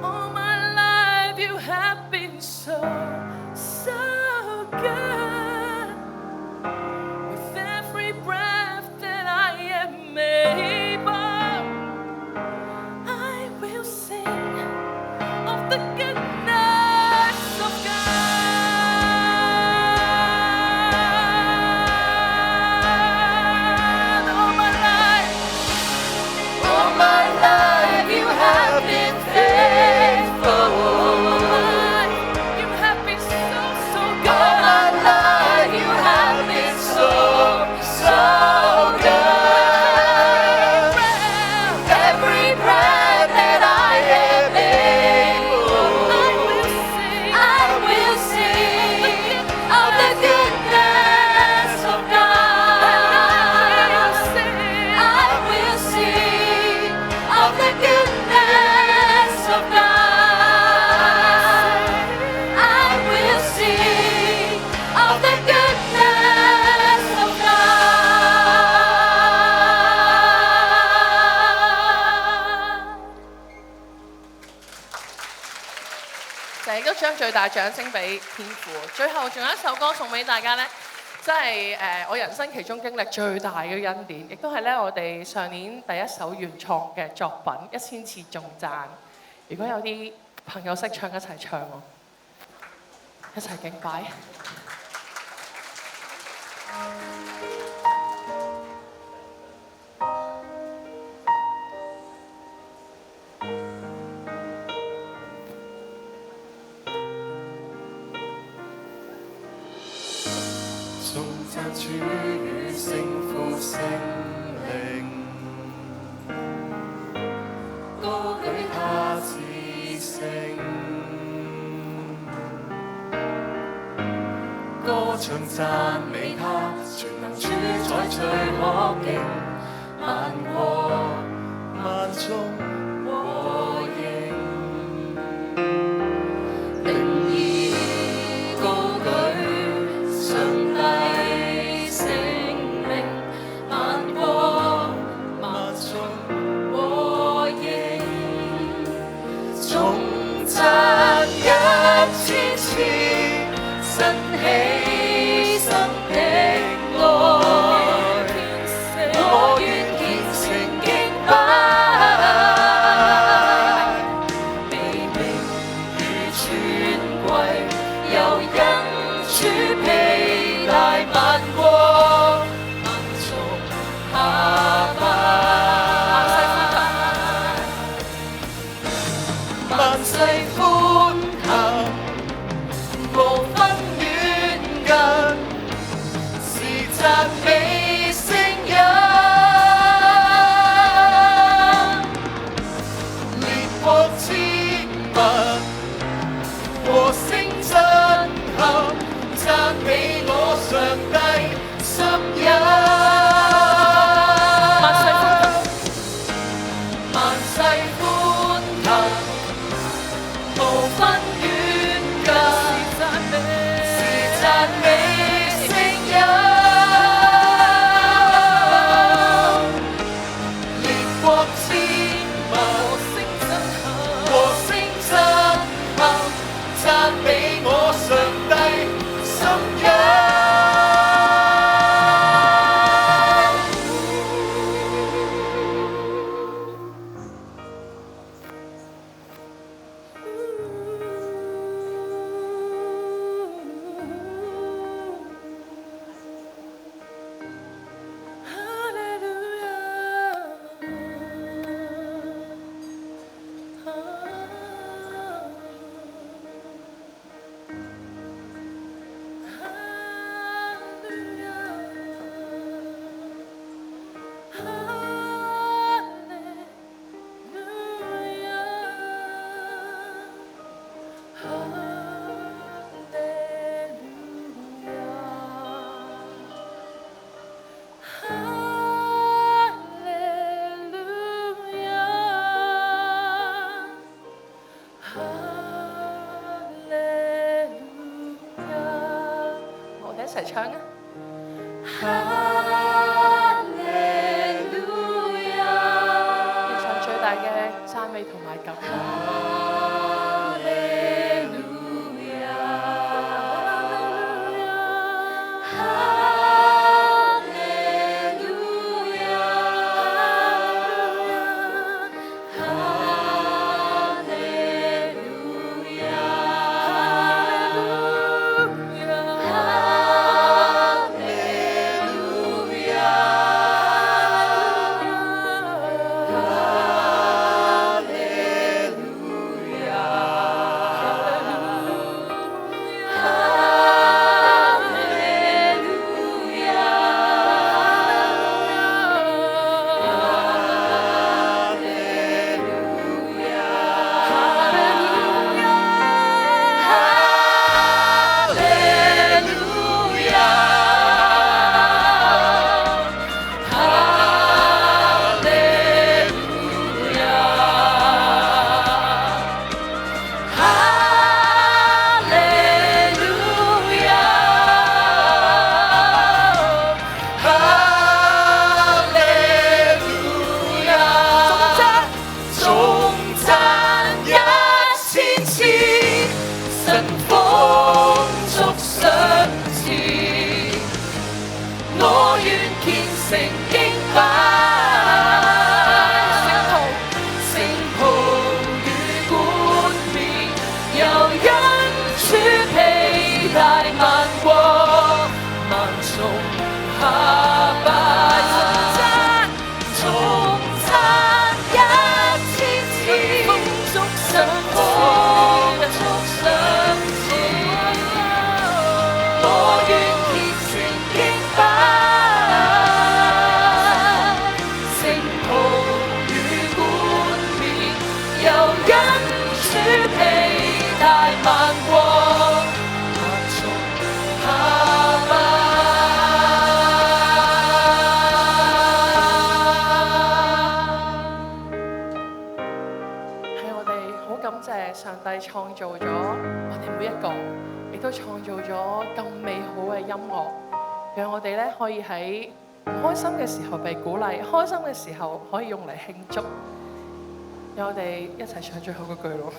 [SPEAKER 6] All my life you have been so, so good. With every breath that I am able, I will sing of the goodness of God. All my life you have been faithful. You have been so, so good. All my life you have been so, so good. Every breath that I am able, I will sing of the goodness of God. I will sing of the goodness of God. I will sing of the goodness of God. 就係都將最大掌聲俾天父。最後仲有一首歌送俾大家呢，真係我人生其中經歷最大嘅恩典，亦都係咧我哋上年第一首原創嘅作品《1000次頌讚》。如果有啲朋友識唱，一齊唱喎，一齊敬拜。
[SPEAKER 7] 頌讚主與聖父聖靈，高舉他至聖，歌唱讚美他，全能主宰最可敬，萬國萬眾和應，定義高舉上帝聖名，萬國萬眾和應，頌讚1000次，神犧牲的愛，我願虔誠敬拜。萬世歡騰，無分遠近，是讚美聲音。列國千民和聲震撼，讚美我上帝心音。萬世歡騰，無分遠近，是讚美聲音。列國千民和聲震撼，讚美我上帝心音。一齊唱啊！哈利路亞，獻上最大嘅讚美同埋感恩。哈利路亞，哈利路亞，哈利路亞。上帝創造咗我哋每一個，亦都創造咗咁美好嘅音樂，讓我哋咧可以喺唔開心嘅時候被鼓勵，開心嘅時候可以用嚟慶祝。讓我哋一齊唱最後嗰句咯。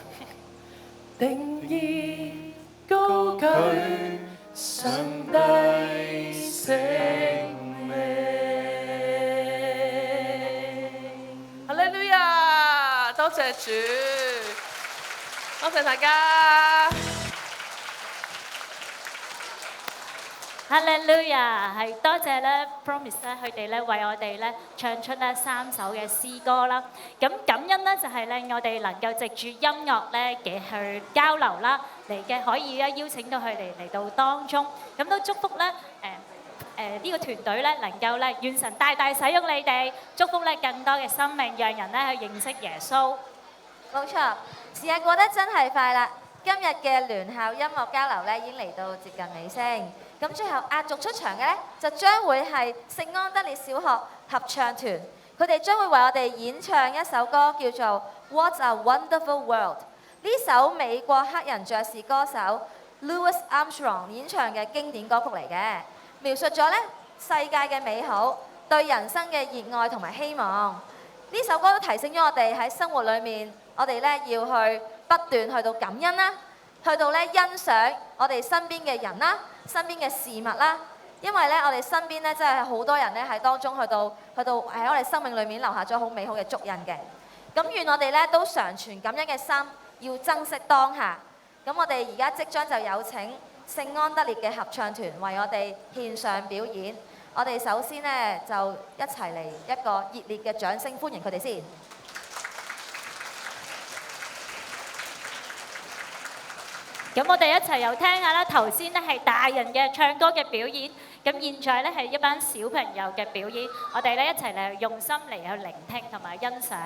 [SPEAKER 7] 定義高舉上帝聖名。哈利路亞，多謝主。多謝大家。
[SPEAKER 1] 哈利路亞，係多謝咧 Promise 咧，佢哋咧為我哋咧唱出咧3首嘅詩歌啦。咁感恩咧就係咧我哋能夠藉住音樂咧嘅去交流啦，嚟嘅可以咧邀請到佢哋嚟到當中，咁都祝福咧呢個團隊咧能夠咧願神大大使用你哋，祝福咧更多嘅生命，讓人咧去認識耶穌。
[SPEAKER 2] 冇錯，時間過得真係快啦！今日嘅聯校音樂交流咧已經嚟到接近尾聲，咁最後壓軸出場嘅咧就將會係聖安德烈小學合唱團，佢哋將會為我哋演唱一首歌叫做《What a Wonderful World》。呢首美國黑人爵士歌手 Louis Armstrong 演唱嘅經典歌曲嚟嘅，描述咗咧世界嘅美好，對人生嘅熱愛同埋希望。呢首歌都提醒咗我哋喺生活裏面，我哋咧要去不斷去到感恩啦，去到咧欣賞我哋身邊嘅人啦、身邊嘅事物啦。因為咧我哋身邊咧真係好多人咧喺當中去到喺我哋生命裏面留下咗好美好嘅足印嘅。咁願我哋咧都常存感恩嘅心，要珍惜當下。咁我哋而家即將就有請聖安德烈嘅合唱團為我哋獻上表演。我哋首先呢，就一齊嚟一個熱烈嘅掌聲歡迎佢哋先。
[SPEAKER 1] 咁我哋一齊又聽下啦，頭先咧係大人嘅唱歌嘅表演，咁現在咧係一班小朋友嘅表演，我哋咧一齊嚟用心嚟去聆聽同埋欣賞。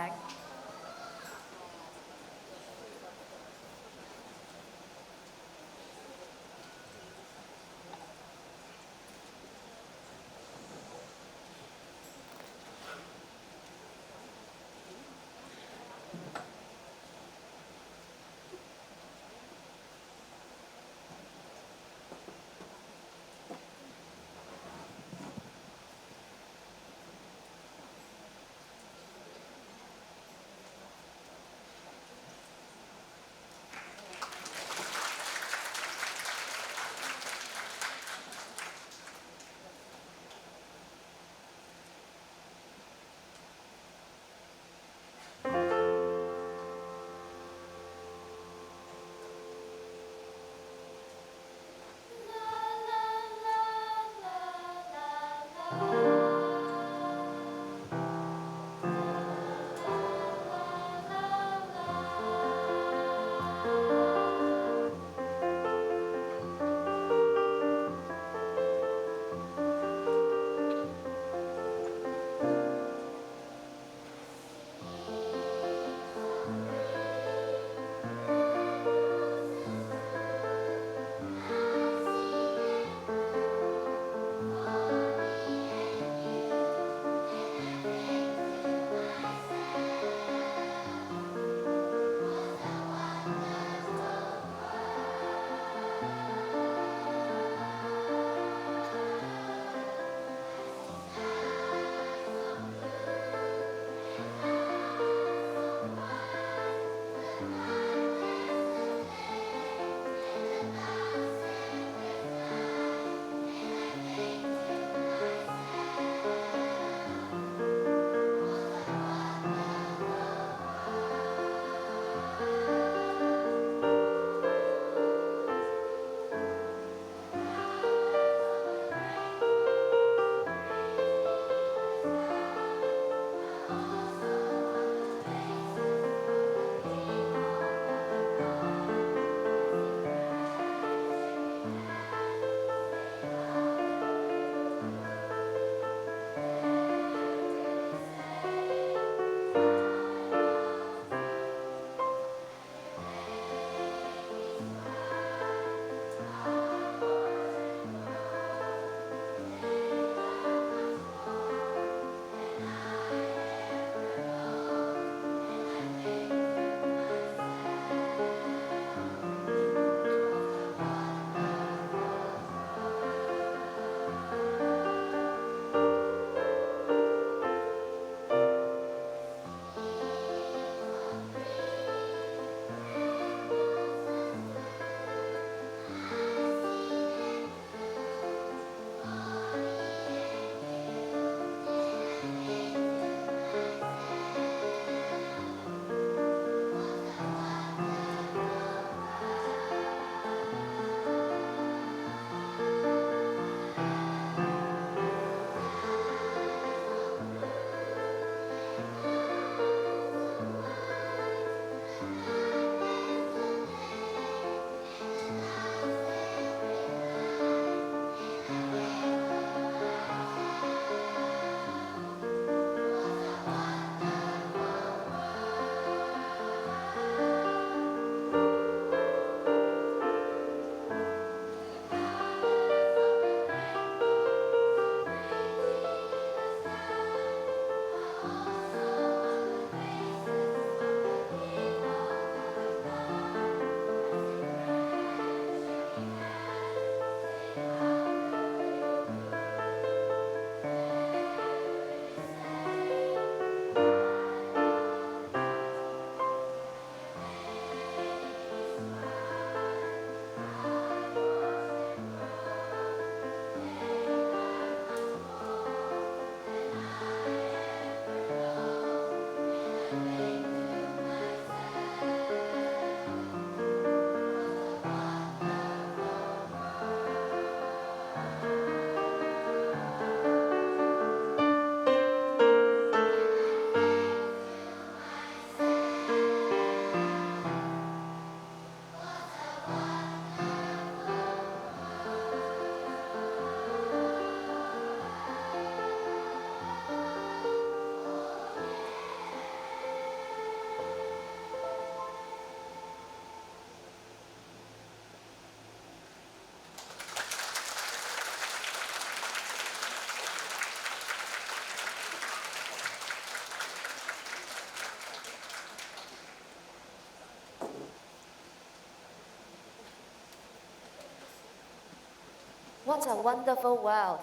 [SPEAKER 2] What a wonderful world！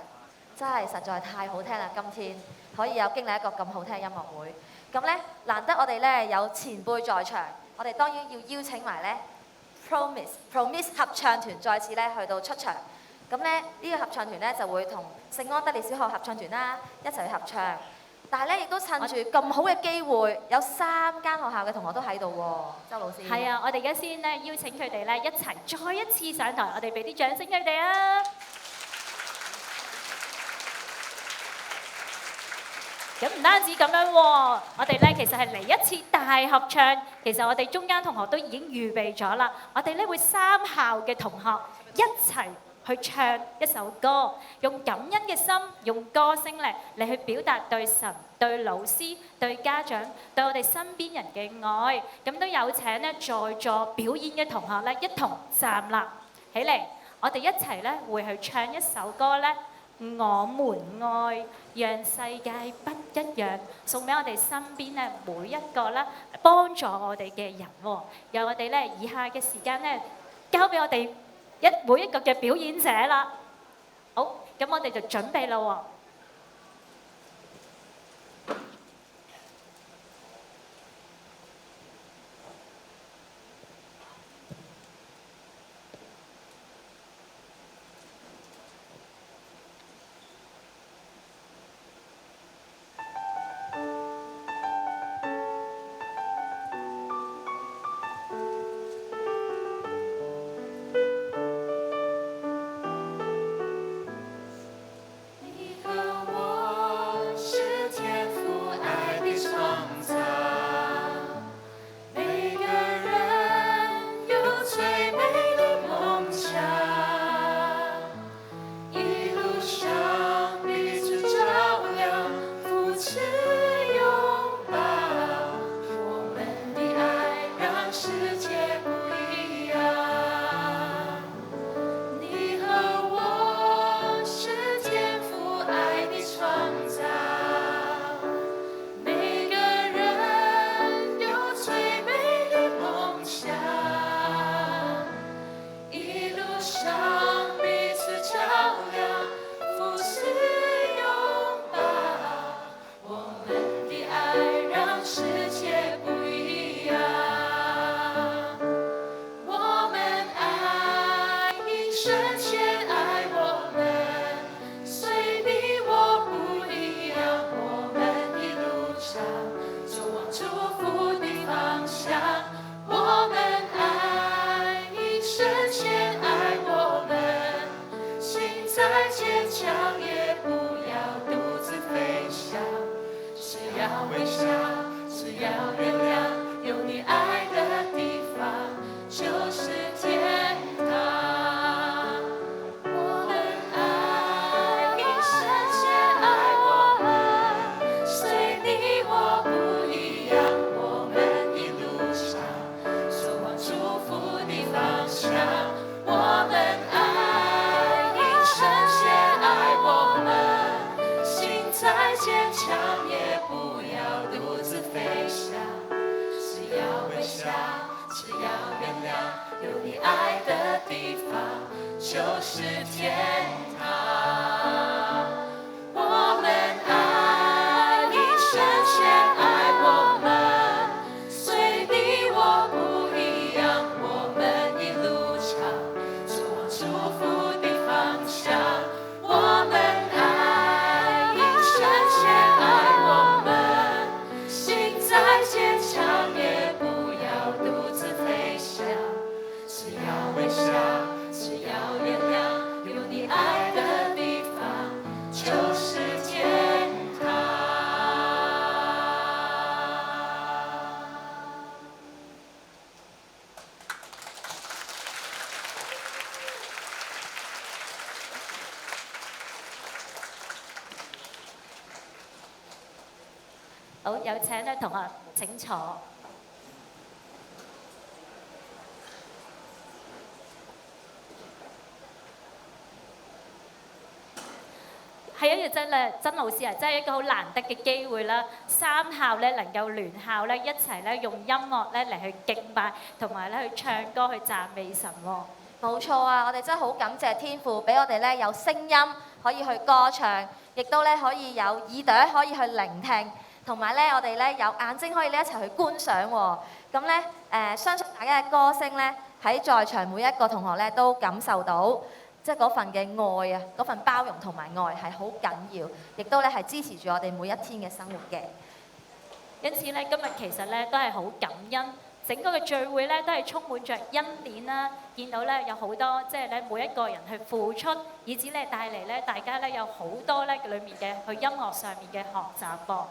[SPEAKER 2] 真係實在太好聽啦！今天可以有經歷一個咁好聽嘅音樂會。咁咧難得我哋咧有前輩在場，我哋當然要邀請埋咧 Promise 合唱團再次咧去到出場。咁咧呢個合唱團咧就會同聖安德烈小學合唱團啦一齊去合唱。但係咧亦都趁住咁好嘅機會，有3間學校嘅同學都喺度喎，周老師。
[SPEAKER 1] 係啊，我哋而家先咧邀請佢哋咧一齊再一次上台，我哋俾啲掌聲佢哋啊！咁唔單止咁樣喎，我哋咧其實係嚟一次大合唱。其實我哋中間同學都已經預備咗啦，我哋咧會3校嘅同學一齊去唱一首歌，用感恩嘅心，用歌聲嚟去表達對神、對老師、對家長、對我哋身邊人嘅愛。咁都有請咧在座表演嘅同學咧一同站立起嚟，我哋一齊咧會去唱一首歌咧。我們愛，讓世界不一樣，送俾我哋身邊咧每一個咧幫助我哋嘅人喎。讓我哋咧以下嘅時間咧交俾我哋每一個嘅表演者啦。好，咁我哋就準備啦喎。好，有請咧同學請坐。係一個曾老師啊，真係一個好難得嘅機會啦！3校咧能夠聯校咧一齊咧用音樂咧嚟去敬拜，同埋咧去唱歌去讚美神喎。
[SPEAKER 2] 冇錯啊！我哋真係好感謝天父，俾我哋咧有聲音可以去歌唱，亦都咧可以有耳朵可以去聆聽，同埋咧我哋咧有眼睛可以咧一齊去觀賞喎。咁咧相信大家嘅歌聲咧喺在場每一個同學咧都感受到，即係嗰份嘅愛啊，嗰份包容同埋愛係好緊要，亦都咧係支持住我哋每一天嘅生活嘅。
[SPEAKER 1] 因此咧，今日其實咧都係好感恩，整個嘅聚會咧都係充滿着恩典啦。見到咧有好多即係咧每一個人去付出，以至咧帶嚟咧大家咧有好多咧裡面嘅去音樂上面嘅學習噃。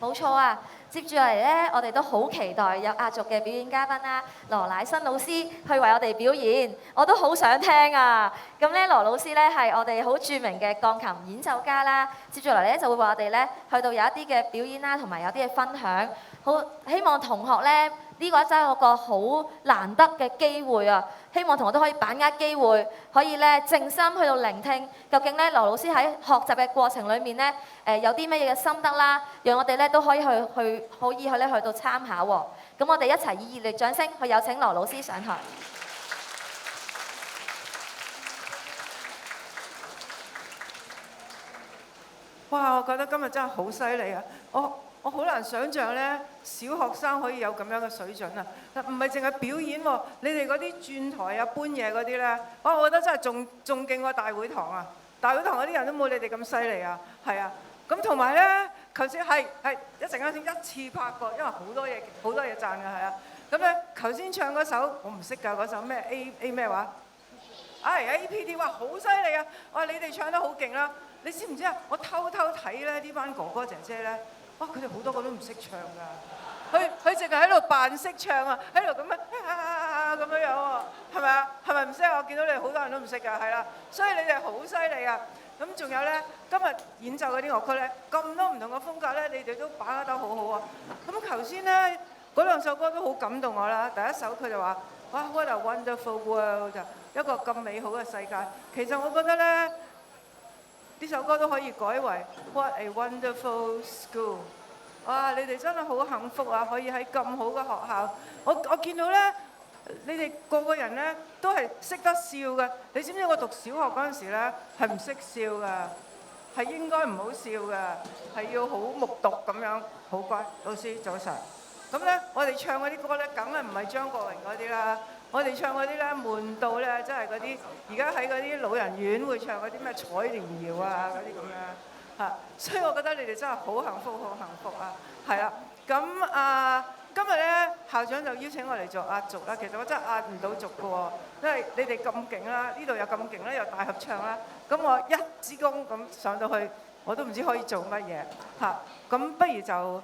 [SPEAKER 2] 冇錯啊！接住嚟咧，我哋都好期待有壓軸嘅表演嘉賓啦，羅乃新老師去為我哋表演，我都好想聽啊！咁咧，羅老師咧係我哋好著名嘅鋼琴演奏家啦。接住嚟咧就會為我哋咧去到有一啲嘅表演啦，同埋有啲嘅分享。好希望同學咧呢個真係一個好難得嘅機會啊！希望同學都可以把握機會，可以咧靜心去到聆聽，究竟咧羅老師喺學習嘅過程裏面咧有啲乜嘢嘅心得啦，讓我哋咧都可以去到參考喎。咁我哋一齊以熱烈掌聲去有請羅老師上台。
[SPEAKER 8] 哇！我覺得今日真係好犀利啊！我好難想像咧，小學生可以有咁樣嘅水準啊！唔係淨係表演喎，你哋嗰啲轉台啊、搬嘢嗰啲咧，我覺得真係仲勁過大會堂啊！大會堂嗰啲人都冇你哋咁犀利啊！係啊！咁同埋咧，頭先係一陣間先一次拍過，因為好多嘢讚嘅係啊！咁咧頭先唱嗰首我唔識㗎，嗰首咩 A 咩話？APT 哇好犀利啊！哇你哋唱得好勁啦！你知唔知啊？我偷睇咧呢班哥哥姐姐咧，哇佢哋好多個都唔識唱㗎，佢淨係喺度扮識唱啊，喺度咁樣咁樣喎，係咪啊？係咪唔識啊？我見到你好多人都唔識㗎，係啦，所以你哋好犀利啊！咁仲有咧，今日演奏嗰啲樂曲咧，咁多唔同嘅風格咧，你哋都把握得好好啊！咁頭先咧嗰兩首歌都好感動我啦。第一首佢就話：哇 ，What a wonderful world！ 一個咁美好嘅世界。其實我覺得咧，呢首歌都可以改為 What a wonderful school！ 哇，你哋真係好幸福啊！可以喺咁好嘅學校，我見到咧。你哋個個人咧都係識得笑嘅，你知唔知我讀小學嗰陣時咧係唔識笑㗎，係應該唔好笑㗎，係要好目讀咁樣，好乖。老師早晨。咁咧，我哋唱嗰啲歌咧，梗係唔係張國榮嗰啲啦？我哋唱嗰啲咧悶到咧，真係嗰啲而家喺嗰啲老人院會唱嗰啲咩彩蓮謠啊嗰啲咁樣嚇，所以我覺得你哋真係好幸福，好幸福啊！係啦，咁今日咧，校長就邀請我嚟做壓軸啦。其實我真係壓唔到軸嘅喎，因為你哋咁勁啦，呢度又咁勁啦，又大合唱啦。咁我一支公咁上到去，我都唔知可以做乜嘢嚇。咁不如就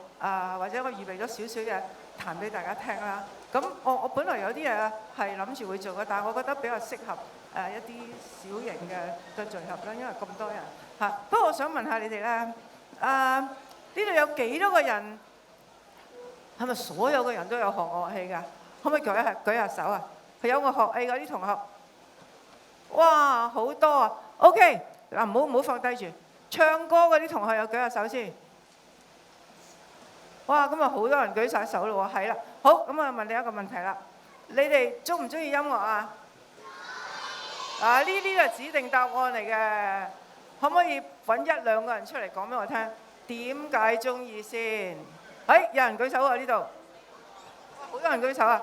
[SPEAKER 8] 或者我預備咗少少嘢彈俾大家聽啦。咁我本來有啲嘢係諗住會做嘅，但係我覺得比較適合一啲小型嘅聚合啦，因為咁多人嚇。不過我想問下你哋咧，呢度有幾多個人？係咪所有嘅人都有學樂器㗎？可唔可以舉下手啊？係有個學器嗰啲同學，哇好多啊 ！OK， 嗱唔好放低住，唱歌嗰啲同學又舉下手先。哇，咁啊好多人舉晒手咯喎，係啦。好，咁啊問你一個問題啦，你哋中唔中意音樂啊？呢啲係指定答案嚟嘅，可唔可以揾一兩個人出嚟講俾我聽？點解中意先？有人舉手啊！呢度，好多人舉手啊！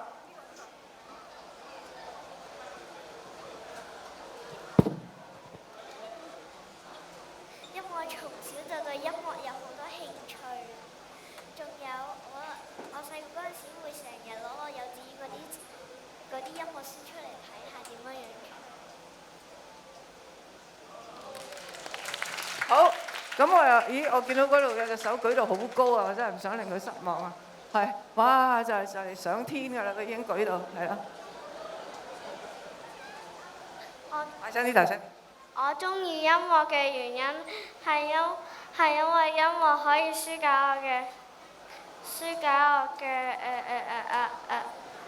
[SPEAKER 4] 因為我從小就對音樂有好多興趣，仲有我細個嗰陣時會成日攞我幼稚園嗰啲音樂書出嚟睇下點樣唱。
[SPEAKER 8] 好。咁我見到嗰度有隻手舉到好高啊！我真係唔想令佢失望啊！係，哇！就嚟上天㗎啦！佢已經舉到，係啦。大聲啲，大聲。
[SPEAKER 4] 我中意音樂嘅原因係因為音樂可以紓解我嘅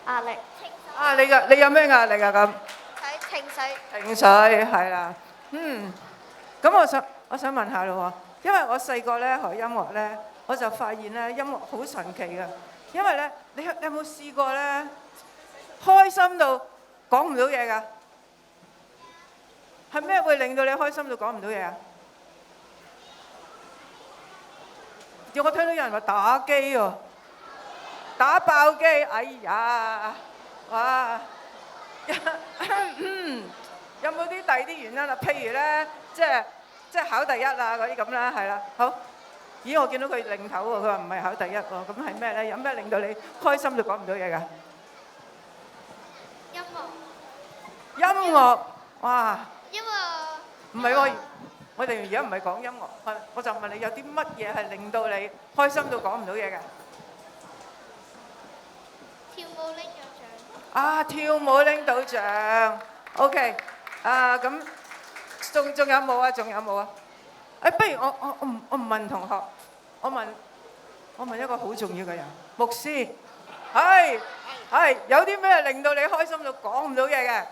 [SPEAKER 4] 壓力。
[SPEAKER 8] 你有咩壓力啊？咁
[SPEAKER 4] 情緒。
[SPEAKER 8] 情緒係啦，咁我想問下咯喎，因為我細個咧學音樂咧，我就發現咧音樂好神奇嘅，因為咧你有冇試過咧開心到講唔到嘢㗎？係咩會令到你開心到講唔到嘢啊？我聽到有人話打機喎，打爆機，哎呀，哇！有冇啲第二啲原因啊？譬如咧，即係考第一啊嗰啲咁啦，係啦，好。咦，我見到佢擰頭喎，佢話唔係考第一喎，咁係咩咧？有咩令到你開心到講唔到嘢㗎？
[SPEAKER 4] 音樂，
[SPEAKER 8] 音樂，哇！
[SPEAKER 4] 因為
[SPEAKER 8] 唔係喎，我哋而家唔係講音樂，我就問你有啲乜嘢係令到你開心到講唔到嘢嘅？
[SPEAKER 4] 跳舞拎咗獎。
[SPEAKER 8] 啊，跳舞拎到獎，OK，啊咁，仲有冇啊？仲有冇啊？誒，不如我唔問同學，我問一個好重要嘅人，牧師，係有啲咩令到你開心到講唔到嘢嘅？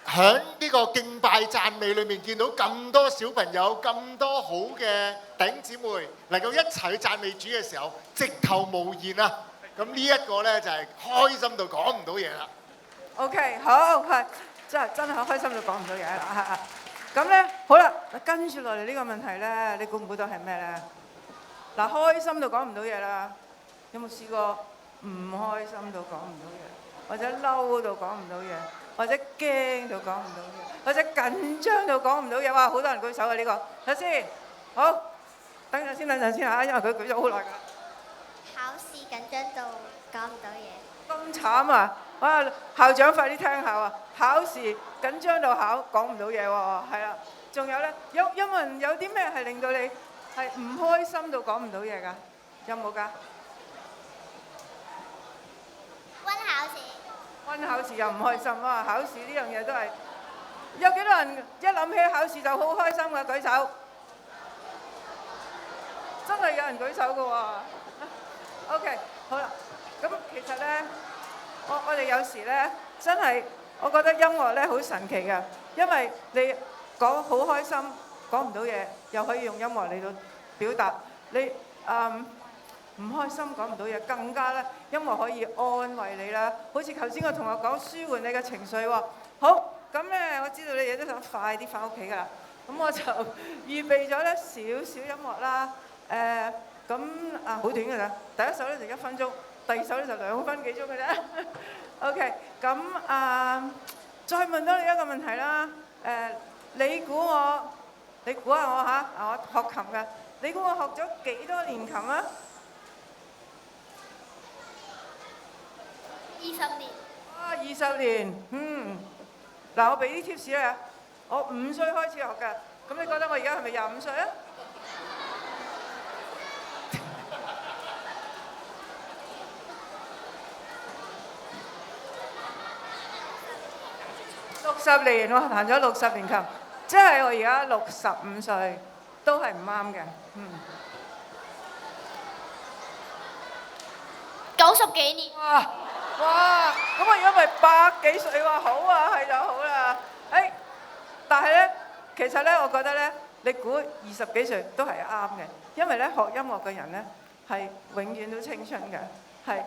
[SPEAKER 9] 喺呢個敬拜讚美裏面見到咁多小朋友、咁多好嘅弟兄姊妹能夠一齊去讚美主嘅時候，直頭無言啊！咁呢一個呢，就係開心到講唔到嘢啦。
[SPEAKER 8] OK， 好，係真係好開心到講唔到嘢啦。咁咧，好啦，跟住落嚟呢個問題咧，你估唔估到係咩咧？嗱，開心到講唔到嘢啦，有冇試過唔開心到講唔到嘢，或者嬲到講唔到嘢，或者驚到講唔到嘢，或者緊張到講唔到嘢？哇，好多人舉手啊呢個，睇先，好，等陣先嚇，因為佢舉咗好耐㗎。
[SPEAKER 4] 考試緊張到講唔到嘢。
[SPEAKER 8] 咁慘啊！哇，校長快啲聽下啊！考試緊張到講唔到嘢喎，係啦。仲有咧，有冇人有啲咩係令到你係唔開心到講唔到嘢㗎？有冇㗎？温考試又唔開心啊！考試呢樣嘢都係有幾多人一諗起考試就好開心㗎？舉手！真係有人舉手㗎喎。OK， 好啦，咁其實咧，我哋有時咧，真係我覺得音樂咧好神奇㗎，因為你講好開心，講唔到嘢，又可以用音樂嚟到表達。你唔開心講唔到嘢，更加咧音樂可以安慰你啦。好似頭先個同學講，舒緩你嘅情緒喎。好，咁咧我知道你哋都想快啲翻屋企㗎啦，咁我就預備咗咧少少音樂啦。咁好短㗎咋，第一首咧就1分鐘，第二首咧就2分幾鐘㗎啫。OK， 咁再問多你一個問題啦。你估下我嚇，我學琴㗎，你估我學咗幾多年琴啊
[SPEAKER 4] 20年。
[SPEAKER 8] 啊，20年，嗱，我俾啲 tips 咧，我5歲開始學㗎，咁你覺得我而家係咪25歲啊？60年，我彈咗60年琴，即係我而家65歲，都係唔啱嘅。
[SPEAKER 4] 90幾年。
[SPEAKER 8] 哇！咁我而家咪100幾歲喎，好啊，係就好啦。但係咧，其實咧，我覺得咧，你估20幾歲都係啱嘅，因為咧學音樂嘅人咧係永遠都青春嘅，係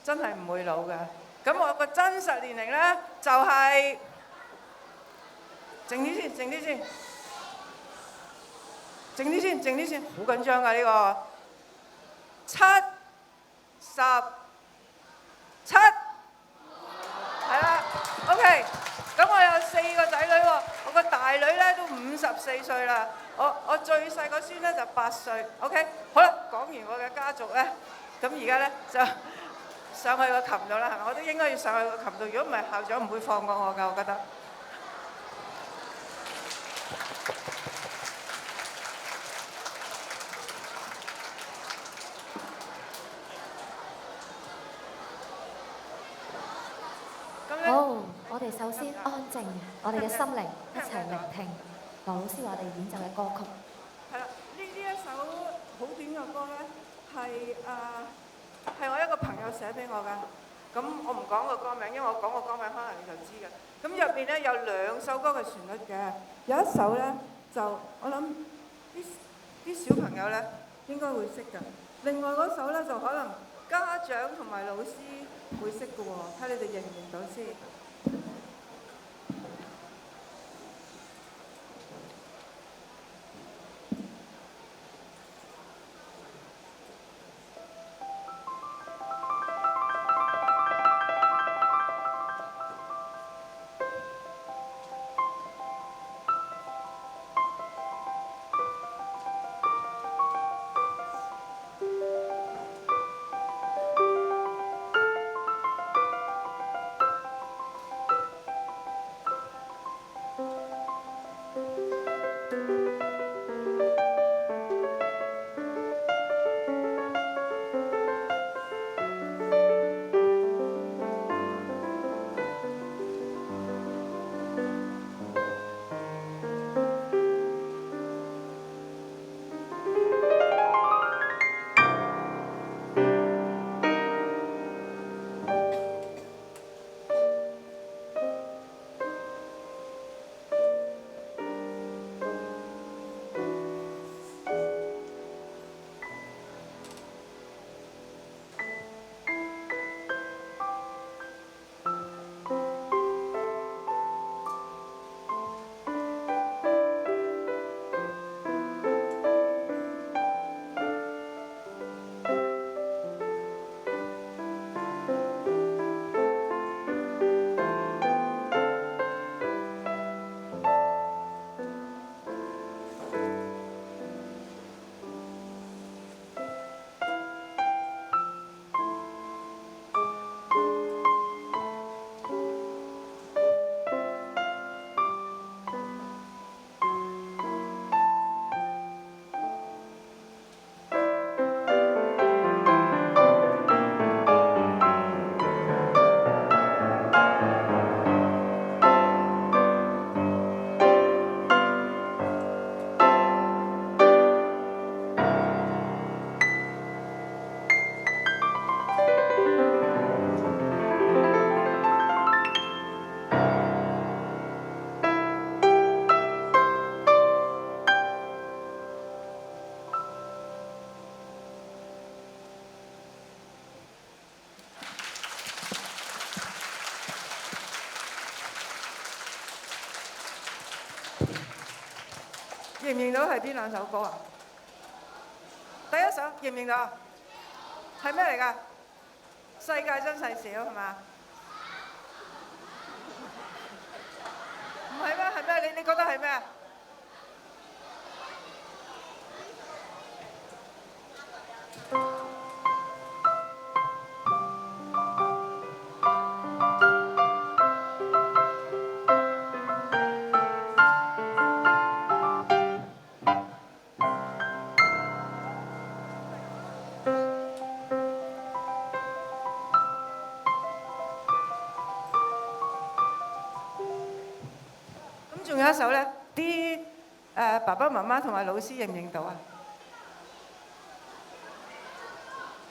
[SPEAKER 8] 真係唔會老嘅。咁我個真實年齡咧就係靜啲先，好緊張㗎呢個77，係啦 ，OK。咁我有4個仔女喎，我個大女咧都54歲啦，我最細個孫咧就8歲 ，OK。好啦，講完我嘅家族咧，咁而家咧就上去個琴度啦，係咪？我都應該要上去個琴度，如果唔係校長唔會放過我㗎，我覺得。
[SPEAKER 2] 好，我哋首先安靜，我哋嘅心靈一齊聆聽羅老師為我哋演奏嘅歌曲。
[SPEAKER 8] 係啦，呢一首好短嘅歌咧，係我一個朋友寫俾我㗎。咁我唔講個歌名，因為我講個歌名可能你就知㗎。咁入邊咧有2首歌嘅旋律嘅，有一首咧就我諗啲小朋友咧應該會識㗎。另外嗰首咧就可能家長同埋老師會識㗎喎，睇你哋認唔認到先。認唔認到係邊兩首歌啊？第一首認唔認到？係咩嚟㗎？世界真細小係嘛？唔係咩？係咩？你覺得係咩啊？仲有一首咧，啲爸爸媽媽同埋老師認唔認到啊？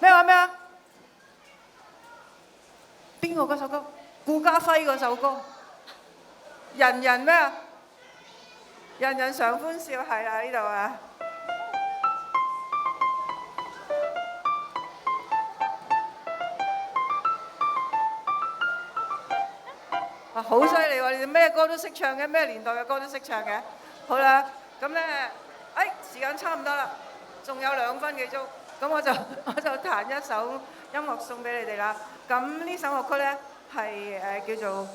[SPEAKER 8] 咩話咩啊？邊個嗰首歌？顧嘉輝嗰首歌。人人咩啊？人人常歡笑係啦，呢度啊。哇！好犀利喎！你哋咩歌都識唱嘅，咩年代嘅歌都識唱嘅。好啦，咁咧，時間差唔多啦，仲有2分幾鐘，咁我就彈一首音樂送俾你哋啦。咁呢首樂曲咧係叫做《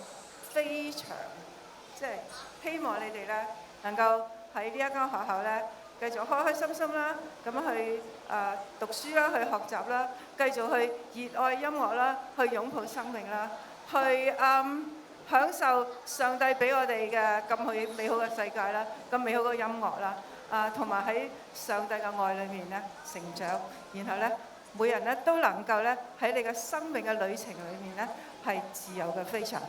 [SPEAKER 8] 飛翔》，即係希望你哋咧能夠喺呢一間學校咧繼續開開心心啦，咁去讀書啦，去學習啦，繼續去熱愛音樂啦，去擁抱生命啦，去享受上帝俾我哋嘅咁美好嘅世界啦，咁美好嘅音樂啦，同埋喺上帝嘅愛裏面咧成長，然後咧每人咧都能夠咧喺你嘅生命嘅旅程裏面咧係自由嘅飛翔。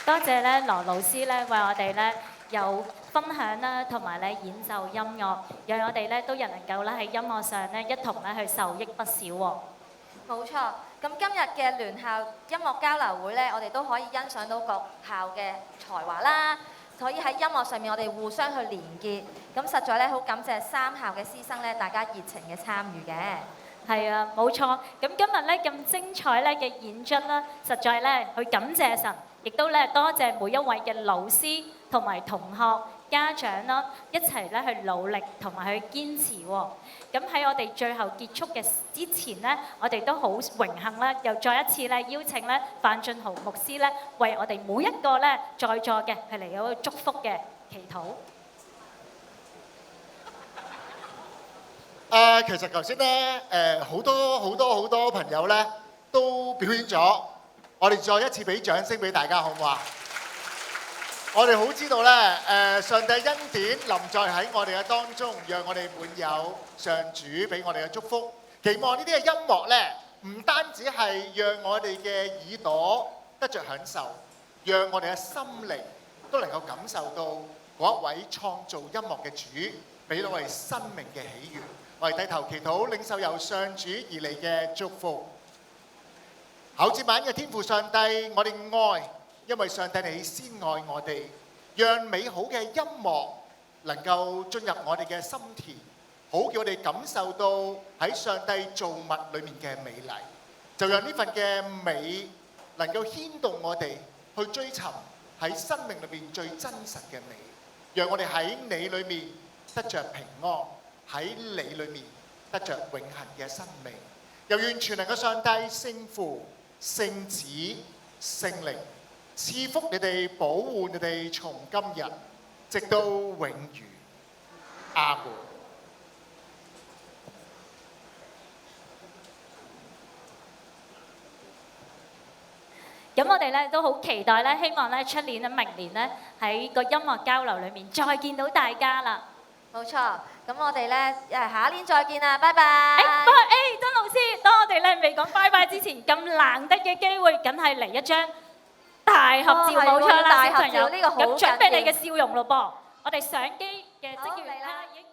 [SPEAKER 1] 多謝咧羅老師咧為我哋咧有分享啦，同埋咧演奏音樂，讓我哋咧都人能夠咧喺音樂上咧一同咧去受益不少喎。
[SPEAKER 2] 冇錯，咁今日嘅聯校音樂交流會呢，我哋都可以欣賞到各校嘅才華啦，可以喺音樂上面我哋互相去連結，咁實在咧好感謝三校嘅師生咧，大家熱情嘅參與嘅。
[SPEAKER 1] 係啊，冇錯。咁今日咧咁精彩咧嘅演出啦，實在咧去感謝神，亦都咧多謝每一位嘅老師同埋同學、家長啦，一齊咧去努力同埋去堅持喎。咁喺我哋最後結束嘅之前呢，我哋都好榮幸咧，又再一次咧邀請咧范俊豪牧師咧，為我哋每一個咧在座嘅係嚟有祝福嘅祈禱。
[SPEAKER 9] 其實頭先咧，好多朋友咧都表演咗，我哋再一次俾掌聲俾大家，好唔好啊？我哋好知道咧，上帝恩典臨在喺我哋嘅當中，讓我哋滿有上主俾我哋嘅祝福。期望呢啲嘅音樂咧，唔單止係讓我哋嘅耳朵得着享受，讓我哋嘅心靈都能夠感受到嗰一位創造音樂嘅主俾到我哋生命嘅喜悅。我哋低頭祈禱，領受由上主而嚟嘅祝福。口節版嘅天父上帝，我哋愛。因為上帝你先愛我哋，讓美好嘅音樂能夠進入我哋嘅心田，好叫我哋感受到喺上帝造物裏面嘅美麗，就讓呢份嘅美能夠牽動我哋去追尋喺生命裏面最真實嘅美，讓我哋喺你裏面得着平安，喺你裏面得着永恆嘅生命。又願全能嘅上帝聖父、聖子、聖靈賜福你哋，保護你哋，從今日直到永遠。阿門。
[SPEAKER 1] 咁我哋咧都好期待咧，希望咧出年咧、明年咧喺個音樂交流裏面再見到大家啦。
[SPEAKER 2] 冇錯，咁我哋咧下一年再見啦，拜拜。
[SPEAKER 1] 不過曾老師，當我哋咧未講拜拜之前，咁難得嘅機會，梗係嚟一張大合照，冇錯啦，小朋友。
[SPEAKER 2] 呢個好緊要。
[SPEAKER 1] 咁準備你嘅笑容咯噃，我哋相機嘅職員啦已經。